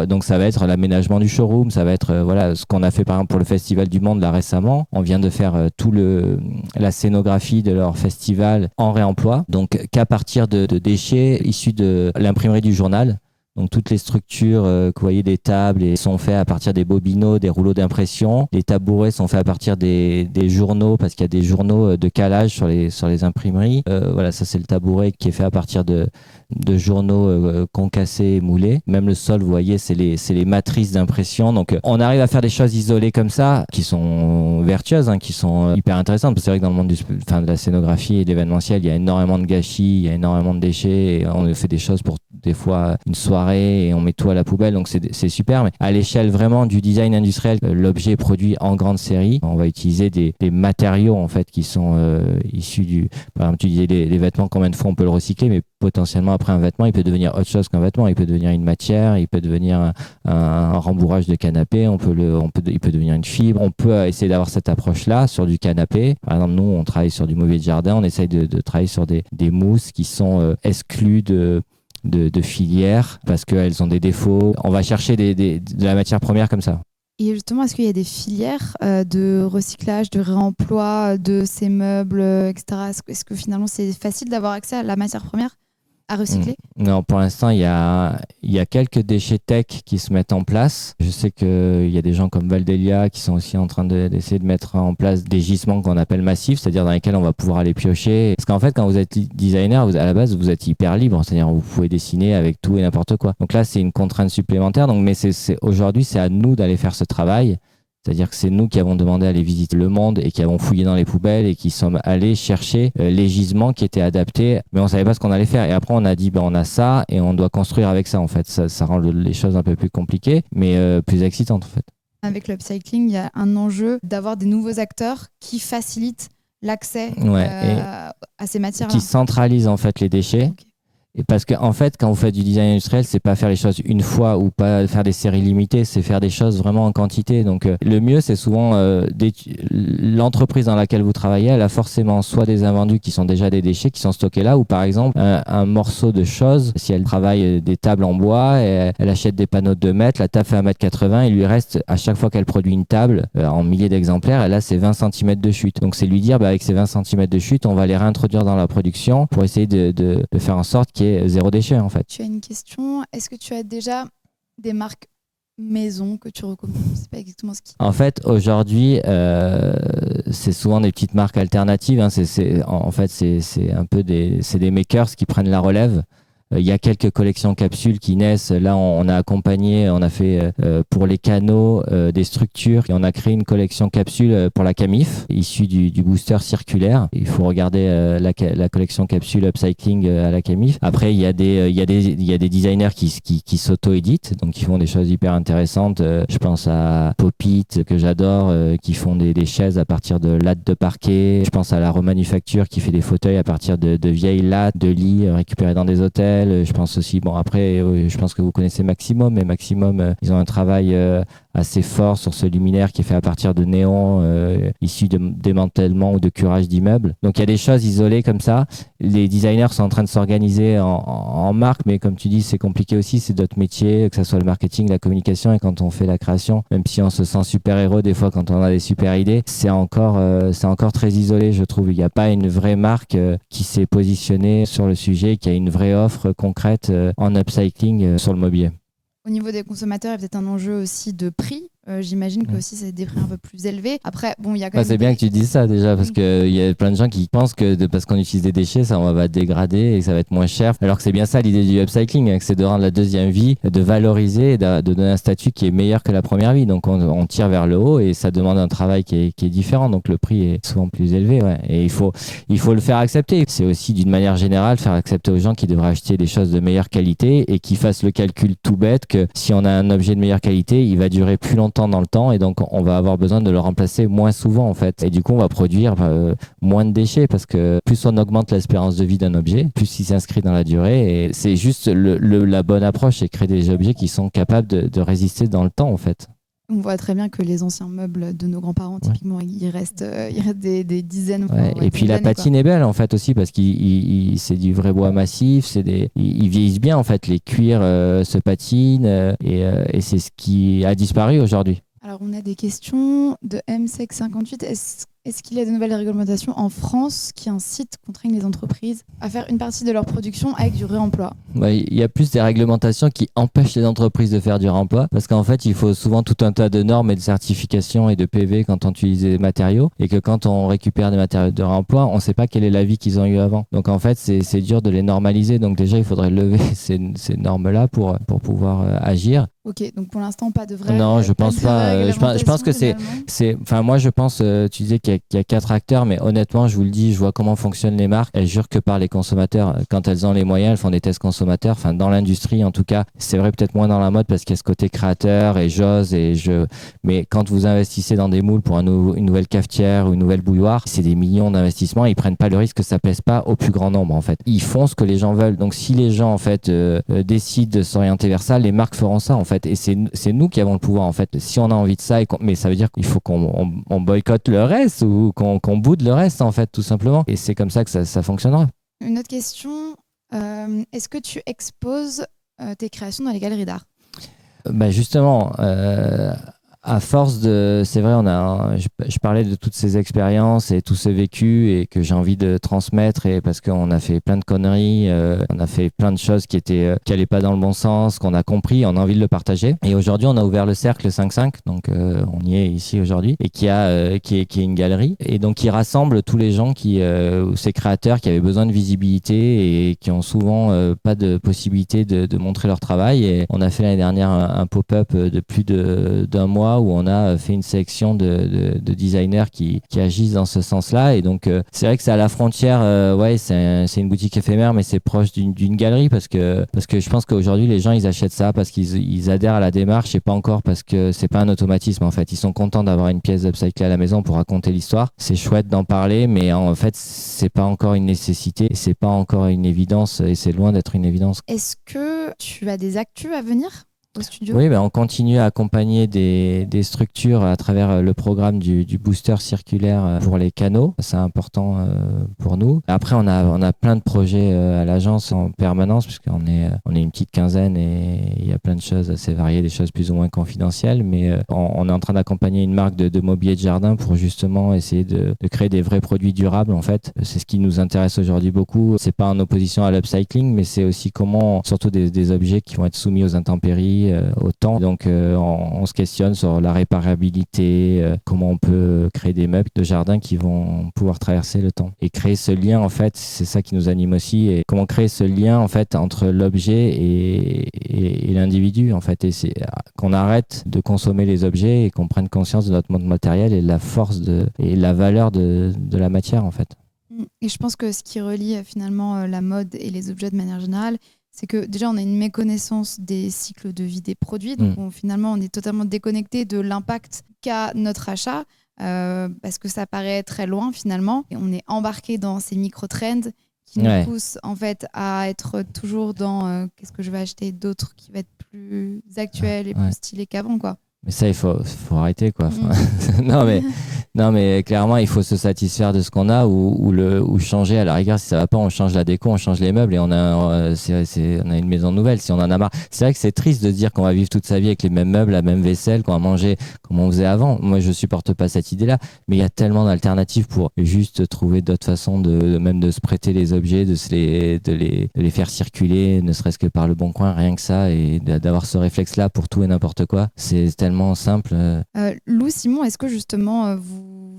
donc ça va être l'aménagement du showroom, ça va être voilà ce qu'on a fait par exemple pour le Festival du Monde là récemment. On vient de faire la scénographie de leur festival en réemploi, donc qu'à partir de déchets issus de l'imprimerie du journal. Donc toutes les structures que vous voyez des tables sont faites à partir des bobineaux, des rouleaux d'impression. Les tabourets sont faits à partir des journaux parce qu'il y a des journaux de calage sur les imprimeries. Voilà, ça c'est le tabouret qui est fait à partir de journaux concassés et moulés. Même le sol, vous voyez, c'est les matrices d'impression. Donc on arrive à faire des choses isolées comme ça qui sont vertueuses, hein, qui sont hyper intéressantes. Parce que c'est vrai que dans le monde de la scénographie et de l'événementiel, il y a énormément de gâchis, il y a énormément de déchets. Et on fait des choses pour des fois une soirée et on met tout à la poubelle, donc c'est super. Mais à l'échelle vraiment du design industriel, l'objet est produit en grande série. On va utiliser des matériaux en fait qui sont issus par exemple tu disais les vêtements, combien de fois on peut le recycler, mais potentiellement après un vêtement il peut devenir autre chose qu'un vêtement, il peut devenir une matière, il peut devenir un rembourrage de canapé, il peut devenir une fibre. On peut essayer d'avoir cette approche là sur du canapé. Par exemple nous on travaille sur du mobilier de jardin, on essaye de travailler sur des mousses qui sont exclues de filières parce qu'elles ont des défauts. On va chercher de la matière première comme ça.
Et justement, est-ce qu'il y a des filières de recyclage, de réemploi de ces meubles, etc. Est-ce que finalement c'est facile d'avoir accès à la matière première à recycler?
Non, pour l'instant, il y a quelques déchets tech qui se mettent en place. Je sais qu'il y a des gens comme Valdelia qui sont aussi en train d'essayer de mettre en place des gisements qu'on appelle massifs, c'est-à-dire dans lesquels on va pouvoir aller piocher. Parce qu'en fait, quand vous êtes designer, à la base, vous êtes hyper libre, c'est-à-dire vous pouvez dessiner avec tout et n'importe quoi. Donc là, c'est une contrainte supplémentaire. Donc, mais aujourd'hui, c'est à nous d'aller faire ce travail. C'est-à-dire que c'est nous qui avons demandé à aller visiter le monde et qui avons fouillé dans les poubelles et qui sommes allés chercher les gisements qui étaient adaptés, mais on savait pas ce qu'on allait faire. Et après, on a dit, on a ça et on doit construire avec ça, en fait. Ça rend les choses un peu plus compliquées, mais plus excitantes, en fait. Avec
l'upcycling, il y a un enjeu d'avoir des nouveaux acteurs qui facilitent l'accès à ces matières-là.
Qui centralisent, en fait, les déchets. Okay. Et parce que en fait, quand vous faites du design industriel, c'est pas faire les choses une fois ou pas faire des séries limitées, c'est faire des choses vraiment en quantité. Donc le mieux, c'est souvent l'entreprise dans laquelle vous travaillez, elle a forcément soit des invendus qui sont déjà des déchets qui sont stockés là, ou par exemple un morceau de chose. Si elle travaille des tables en bois, elle achète des panneaux de 2 mètres, la table fait 1,80 m, il lui reste à chaque fois qu'elle produit une table en milliers d'exemplaires, elle a ses 20 cm de chute. Donc c'est lui dire avec ces 20 cm de chute, on va les réintroduire dans la production pour essayer de faire en sorte qu'il y ait zéro déchet en fait.
Tu as une question, est-ce que tu as déjà des marques maison que tu recommandes? C'est pas exactement ce qui...
En fait, aujourd'hui, c'est souvent des petites marques alternatives. Hein. En fait, c'est un peu des makers qui prennent la relève. Il y a quelques collections capsules qui naissent. Là, on a accompagné, on a fait pour les canaux des structures et on a créé une collection capsule pour la Camif, issue du booster circulaire. Il faut regarder la collection capsule upcycling à la Camif. Après, il y a des designers qui s'auto-éditent, donc qui font des choses hyper intéressantes. Je pense à Popit, que j'adore, qui font des chaises à partir de lattes de parquet. Je pense à la Remanufacture qui fait des fauteuils à partir de vieilles lattes de lits récupérées dans des hôtels. visuel. Je pense aussi, bon après, je pense que vous connaissez Maximum, mais Maximum, ils ont un travail assez fort sur ce luminaire qui est fait à partir de néons issus de démantèlement ou de curage d'immeubles. Donc il y a des choses isolées comme ça. Les designers sont en train de s'organiser en marque, mais comme tu dis, c'est compliqué aussi, c'est d'autres métiers, que ce soit le marketing, la communication, et quand on fait la création, même si on se sent super-héros des fois quand on a des super idées, c'est encore très isolé, je trouve. Il n'y a pas une vraie marque qui s'est positionnée sur le sujet, qui a une vraie offre concrète en upcycling sur le mobilier.
Au niveau des consommateurs, il y a peut-être un enjeu aussi de prix. J'imagine que aussi c'est des prix un peu plus élevés. Après, bon, il y a quand même.
C'est bien que tu dises ça déjà, parce qu'il y a plein de gens qui pensent que parce qu'on utilise des déchets, ça on va dégrader et que ça va être moins cher. Alors que c'est bien ça l'idée du upcycling, hein, c'est de rendre la deuxième vie, de valoriser et de donner un statut qui est meilleur que la première vie. Donc on tire vers le haut et ça demande un travail qui est différent. Donc le prix est souvent plus élevé. Ouais. Et il faut le faire accepter. C'est aussi d'une manière générale faire accepter aux gens qui devraient acheter des choses de meilleure qualité et qui fassent le calcul tout bête que si on a un objet de meilleure qualité, il va durer plus longtemps dans le temps et donc on va avoir besoin de le remplacer moins souvent en fait. Et du coup on va produire moins de déchets parce que plus on augmente l'espérance de vie d'un objet, plus il s'inscrit dans la durée et c'est juste la bonne approche, c'est créer des objets qui sont capables de résister dans le temps en fait.
On voit très bien que les anciens meubles de nos grands-parents, typiquement, il reste des dizaines.
Et puis la patine est belle en fait aussi parce que c'est du vrai bois massif, ils vieillissent bien en fait, les cuirs se patinent et c'est ce qui a disparu aujourd'hui.
Alors on a des questions de MSEC58. Est-ce qu'il y a de nouvelles réglementations en France qui incitent, contraignent les entreprises à faire une partie de leur production avec du réemploi ?
Il y a plus des réglementations qui empêchent les entreprises de faire du réemploi parce qu'en fait, il faut souvent tout un tas de normes et de certifications et de PV quand on utilise des matériaux et que quand on récupère des matériaux de réemploi, on ne sait pas quelle est la vie qu'ils ont eu avant. Donc en fait, c'est dur de les normaliser. Donc déjà, il faudrait lever ces normes-là pour pouvoir agir.
Ok, donc pour l'instant, pas de vrai.
Non, je pense pas. Je pense que moi, je pense, tu disais qu'il y a 4 acteurs, mais honnêtement, je vous le dis, je vois comment fonctionnent les marques. Elles jurent que par les consommateurs. Quand elles ont les moyens, elles font des tests consommateurs. Enfin, dans l'industrie, en tout cas, c'est vrai peut-être moins dans la mode parce qu'il y a ce côté créateur et j'ose et je. Mais quand vous investissez dans des moules pour une nouvelle cafetière ou une nouvelle bouilloire, c'est des millions d'investissements. Ils prennent pas le risque que ça plaise pas au plus grand nombre, en fait. Ils font ce que les gens veulent. Donc, si les gens, en fait, décident de s'orienter vers ça, les marques feront ça, en fait. Et c'est nous qui avons le pouvoir, en fait. Si on a envie de ça, mais ça veut dire qu'il faut qu'on boycotte le reste ou qu'on boude le reste, en fait, tout simplement. Et c'est comme ça que ça fonctionnera.
Une autre question, est-ce que tu exposes tes créations dans les galeries d'art ?
Justement, à force de... C'est vrai, je parlais de toutes ces expériences et tout ce vécu et que j'ai envie de transmettre et parce qu'on a fait plein de conneries, on a fait plein de choses qui allaient pas dans le bon sens, qu'on a compris, on a envie de le partager. Et aujourd'hui, on a ouvert le Cercle 5-5, donc on y est ici aujourd'hui, et qui est une galerie et donc qui rassemble tous les gens ces créateurs qui avaient besoin de visibilité et qui ont souvent pas de possibilité de montrer leur travail. Et on a fait l'année dernière un pop-up de plus d'un mois où on a fait une sélection de designers qui agissent dans ce sens-là. Et donc, c'est vrai que c'est à la frontière, c'est une boutique éphémère, mais c'est proche d'une galerie parce que je pense qu'aujourd'hui, les gens, ils achètent ça parce qu'ils adhèrent à la démarche et pas encore parce que c'est pas un automatisme, en fait. Ils sont contents d'avoir une pièce upcyclée à la maison pour raconter l'histoire. C'est chouette d'en parler, mais en fait, c'est pas encore une nécessité, c'est pas encore une évidence et c'est loin d'être une évidence.
Est-ce que tu as des actus à venir au studio ?
Oui, on continue à accompagner des structures à travers le programme du booster circulaire pour les canaux. C'est important pour nous. Après, on a plein de projets à l'agence en permanence puisqu'on est une petite quinzaine et il y a plein de choses assez variées, des choses plus ou moins confidentielles. Mais on est en train d'accompagner une marque de mobilier de jardin pour justement essayer de créer des vrais produits durables. En fait, c'est ce qui nous intéresse aujourd'hui beaucoup. C'est pas en opposition à l'upcycling, mais c'est aussi comment, surtout des objets qui vont être soumis aux intempéries, au temps. Donc on se questionne sur la réparabilité, comment on peut créer des meubles de jardin qui vont pouvoir traverser le temps. Et créer ce lien, en fait, c'est ça qui nous anime aussi. Et comment créer ce lien, en fait, entre l'objet et l'individu, en fait. Et c'est qu'on arrête de consommer les objets et qu'on prenne conscience de notre monde matériel et de la force et la valeur de la matière, en fait.
Et je pense que ce qui relie finalement la mode et les objets de manière générale, c'est que déjà on a une méconnaissance des cycles de vie des produits, donc finalement on est totalement déconnecté de l'impact qu'a notre achat parce que ça paraît très loin finalement et on est embarqué dans ces micro-trends qui nous
Ouais.
pousse en fait à être toujours dans qu'est-ce que je vais acheter d'autre qui va être plus actuel et
Ouais.
plus stylé qu'avant, quoi.
Mais ça, il faut arrêter, quoi. Non, mais clairement, il faut se satisfaire de ce qu'on a ou changer. À la rigueur, si ça va pas, on change la déco, on change les meubles et on a une maison nouvelle si on en a marre. C'est vrai que c'est triste de se dire qu'on va vivre toute sa vie avec les mêmes meubles, la même vaisselle, qu'on va manger comme on faisait avant. Moi, je supporte pas cette idée-là. Mais il y a tellement d'alternatives pour juste trouver d'autres façons même de se prêter les objets, de les faire circuler, ne serait-ce que par le bon coin, rien que ça, et d'avoir ce réflexe-là pour tout et n'importe quoi. C'est tellement simple.
Lou, Simon, est-ce que justement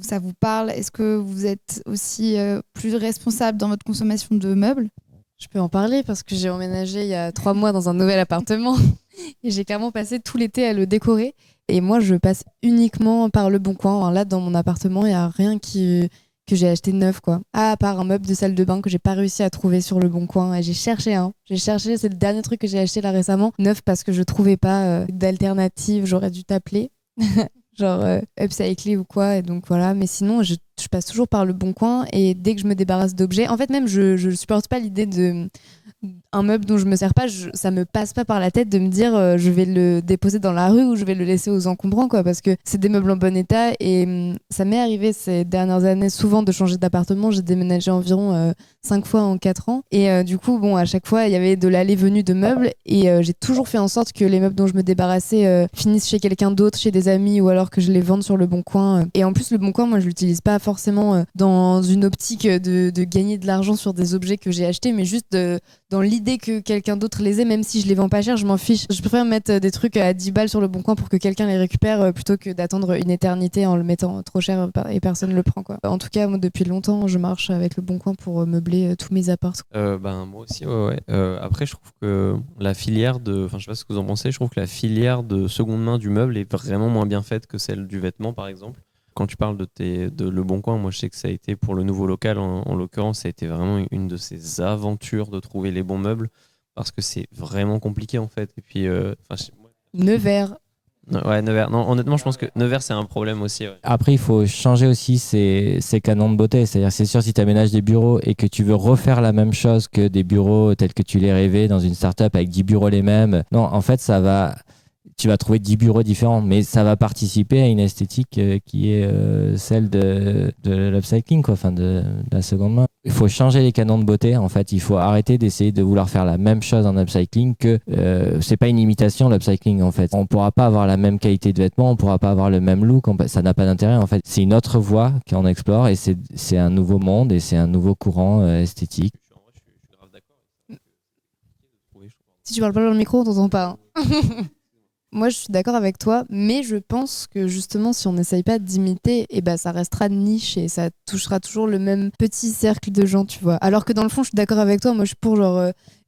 ça vous parle? Est-ce que vous êtes aussi plus responsable dans votre consommation de meubles?
Je peux en parler parce que j'ai emménagé il y a 3 mois dans un nouvel appartement et j'ai clairement passé tout l'été à le décorer. Et moi, je passe uniquement par le Bon Coin. Là, dans mon appartement, il n'y a rien que j'ai acheté neuf, quoi. À part un meuble de salle de bain que j'ai pas réussi à trouver sur le Bon Coin. Et j'ai cherché, c'est le dernier truc que j'ai acheté là récemment, neuf, parce que je trouvais pas d'alternative. J'aurais dû t'appeler. Genre upcycler ou quoi, et donc voilà. Mais sinon je passe toujours par le Bon Coin, et dès que je me débarrasse d'objets, en fait, même je supporte pas l'idée de un meuble dont je me sers pas, ça me passe pas par la tête de me dire je vais le déposer dans la rue ou je vais le laisser aux encombrants, quoi, parce que c'est des meubles en bon état. Et ça m'est arrivé ces dernières années souvent de changer d'appartement. J'ai déménagé environ 5 fois en 4 ans, et du coup, bon, à chaque fois il y avait de l'aller-venue de meubles, et j'ai toujours fait en sorte que les meubles dont je me débarrassais finissent chez quelqu'un d'autre, chez des amis, ou alors que je les vende sur le Bon Coin. Et en plus, le Bon Coin, moi je l'utilise pas forcément dans une optique de gagner de l'argent sur des objets que j'ai achetés, mais juste dans l'idée que quelqu'un d'autre les ait. Même si je les vends pas cher, je m'en fiche. Je préfère mettre des trucs à 10 balles sur le Bon Coin pour que quelqu'un les récupère, plutôt que d'attendre une éternité en le mettant trop cher et personne le prend, quoi. En tout cas, moi, depuis longtemps, je marche avec le Bon Coin pour meubler tous mes apparts.
Moi aussi, ouais. Après, je trouve que la filière enfin, je sais pas ce que vous en pensez, je trouve que la filière de seconde main du meuble est vraiment moins bien faite que celle du vêtement, par exemple. Quand tu parles de Le Bon Coin, moi je sais que ça a été pour le nouveau local, en l'occurrence, ça a été vraiment une de ces aventures de trouver les bons meubles, parce que c'est vraiment compliqué en fait. Et puis,
Nevers.
Ouais, Nevers. Non, honnêtement, je pense que Nevers, c'est un problème aussi. Ouais.
Après, il faut changer aussi ses canons de beauté. C'est-à-dire, c'est sûr, si tu aménages des bureaux et que tu veux refaire la même chose que des bureaux tels que tu les rêvais dans une start-up avec 10 bureaux les mêmes, non, en fait, tu vas trouver 10 bureaux différents, mais ça va participer à une esthétique qui est celle de l'upcycling, quoi, enfin de la seconde main. Il faut changer les canons de beauté, en fait. Il faut arrêter d'essayer de vouloir faire la même chose en upcycling, que c'est pas une imitation, l'upcycling, en fait. On pourra pas avoir la même qualité de vêtements, on pourra pas avoir le même look, ça n'a pas d'intérêt, en fait. C'est une autre voie qu'on explore, et c'est un nouveau monde, et c'est un nouveau courant esthétique.
Je suis grave d'accord.
Si tu parles pas dans le micro, on t'entend pas. Moi, je suis d'accord avec toi, mais je pense que justement, si on n'essaye pas d'imiter, ça restera niche et ça touchera toujours le même petit cercle de gens, tu vois. Alors que dans le fond, je suis d'accord avec toi. Moi, je suis pour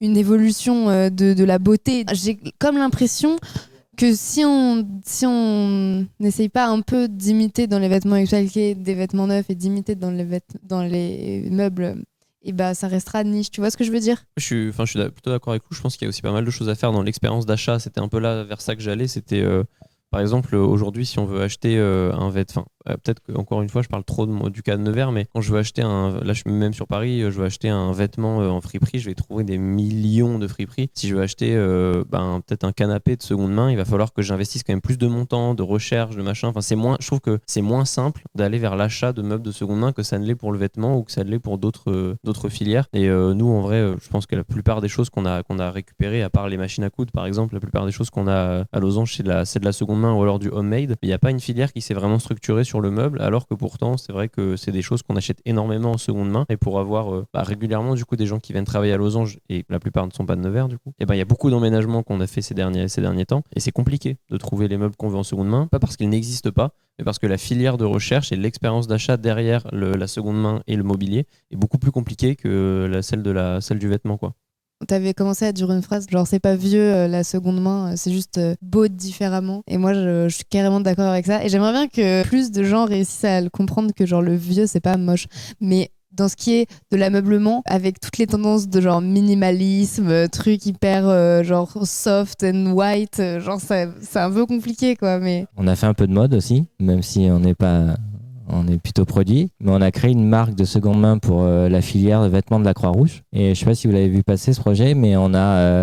une évolution de la beauté. J'ai comme l'impression que si on n'essaye pas un peu d'imiter dans les vêtements upcyclés des vêtements neufs, et d'imiter dans les meubles, ça restera niche. Tu vois ce que je veux dire?
Je suis plutôt d'accord avec vous. Je pense qu'il y a aussi pas mal de choses à faire dans l'expérience d'achat. C'était un peu là vers ça que j'allais. C'était par exemple aujourd'hui, si on veut acheter un vêtement, peut-être qu'encore une fois je parle trop du cas de Nevers, mais quand je veux acheter là je suis même sur Paris, je veux acheter un vêtement en friperie, je vais trouver des millions de friperies. Si je veux acheter peut-être un canapé de seconde main, il va falloir que j'investisse quand même plus de montant, de recherche, de machin. Enfin, je trouve que c'est moins simple d'aller vers l'achat de meubles de seconde main que ça ne l'est pour le vêtement ou que ça ne l'est pour d'autres filières. Et nous, en vrai, je pense que la plupart des choses qu'on a récupérées, à part les machines à coudre par exemple, la plupart des choses qu'on a à Losange, c'est de la seconde main ou alors du homemade. Il n'y a pas une filière qui s'est vraiment structurée sur le meuble, alors que pourtant c'est vrai que c'est des choses qu'on achète énormément en seconde main. Et pour avoir régulièrement du coup des gens qui viennent travailler à Losange, et la plupart ne sont pas de Nevers du coup, il y a beaucoup d'emménagements qu'on a fait ces derniers temps, et c'est compliqué de trouver les meubles qu'on veut en seconde main, pas parce qu'ils n'existent pas, mais parce que la filière de recherche et l'expérience d'achat derrière la seconde main et le mobilier est beaucoup plus compliquée que celle du vêtement, quoi.
T'avais commencé à dire une phrase genre c'est pas vieux la seconde main, c'est juste beau différemment. Et moi je suis carrément d'accord avec ça, et j'aimerais bien que plus de gens réussissent à le comprendre, que genre le vieux c'est pas moche. Mais dans ce qui est de l'ameublement, avec toutes les tendances de genre minimalisme, truc hyper genre soft and white, genre c'est un peu compliqué, quoi. Mais
on a fait un peu de mode aussi, même si on n'est pas on est plutôt produit, mais on a créé une marque de seconde main pour la filière de vêtements de la Croix-Rouge. Et je ne sais pas si vous l'avez vu passer ce projet, mais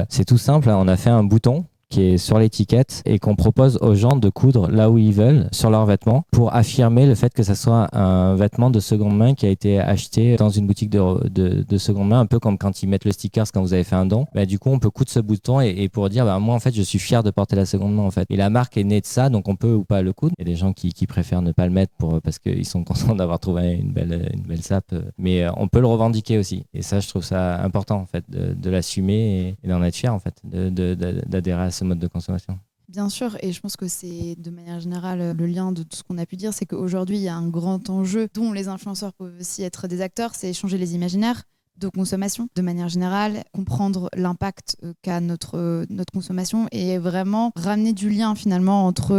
c'est tout simple, on a fait un bouton qui est sur l'étiquette et qu'on propose aux gens de coudre là où ils veulent sur leurs vêtements pour affirmer le fait que ça soit un vêtement de seconde main qui a été acheté dans une boutique de seconde main, un peu comme quand ils mettent le sticker quand vous avez fait un don. Du coup, on peut coudre ce bouton et pour dire moi en fait je suis fier de porter la seconde main en fait. Et la marque est née de ça, donc on peut ou pas le coudre. Il y a des gens qui préfèrent ne pas le mettre parce qu'ils sont contents d'avoir trouvé une belle sape, mais on peut le revendiquer aussi. Et ça, je trouve ça important en fait de l'assumer et d'en être fier en fait, d'adhérer à ce mode de consommation.
Bien sûr, et je pense que c'est de manière générale le lien de tout ce qu'on a pu dire, c'est qu'aujourd'hui il y a un grand enjeu dont les influenceurs peuvent aussi être des acteurs, c'est changer les imaginaires de consommation de manière générale, comprendre l'impact qu'a notre consommation et vraiment ramener du lien finalement entre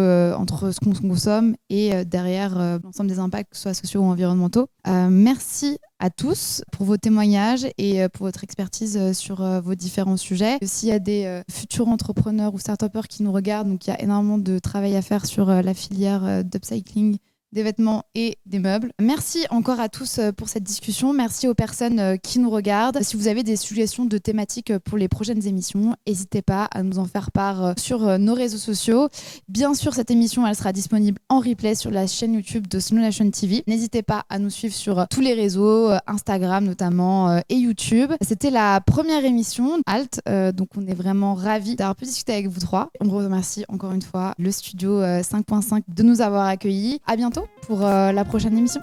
ce qu'on consomme et derrière l'ensemble des impacts, que ce soit sociaux ou environnementaux. Merci à tous pour vos témoignages et pour votre expertise sur vos différents sujets. S'il y a des futurs entrepreneurs ou start-upers qui nous regardent, donc il y a énormément de travail à faire sur la filière d'upcycling des vêtements et des meubles. Merci encore à tous pour cette discussion. Merci aux personnes qui nous regardent. Si vous avez des suggestions de thématiques pour les prochaines émissions, n'hésitez pas à nous en faire part sur nos réseaux sociaux. Bien sûr, cette émission, elle sera disponible en replay sur la chaîne YouTube de Slow Nation TV. N'hésitez pas à nous suivre sur tous les réseaux, Instagram notamment et YouTube. C'était la première émission Alt, donc on est vraiment ravis d'avoir pu discuter avec vous trois. On remercie encore une fois le studio 5.5 de nous avoir accueillis. À bientôt pour la prochaine émission.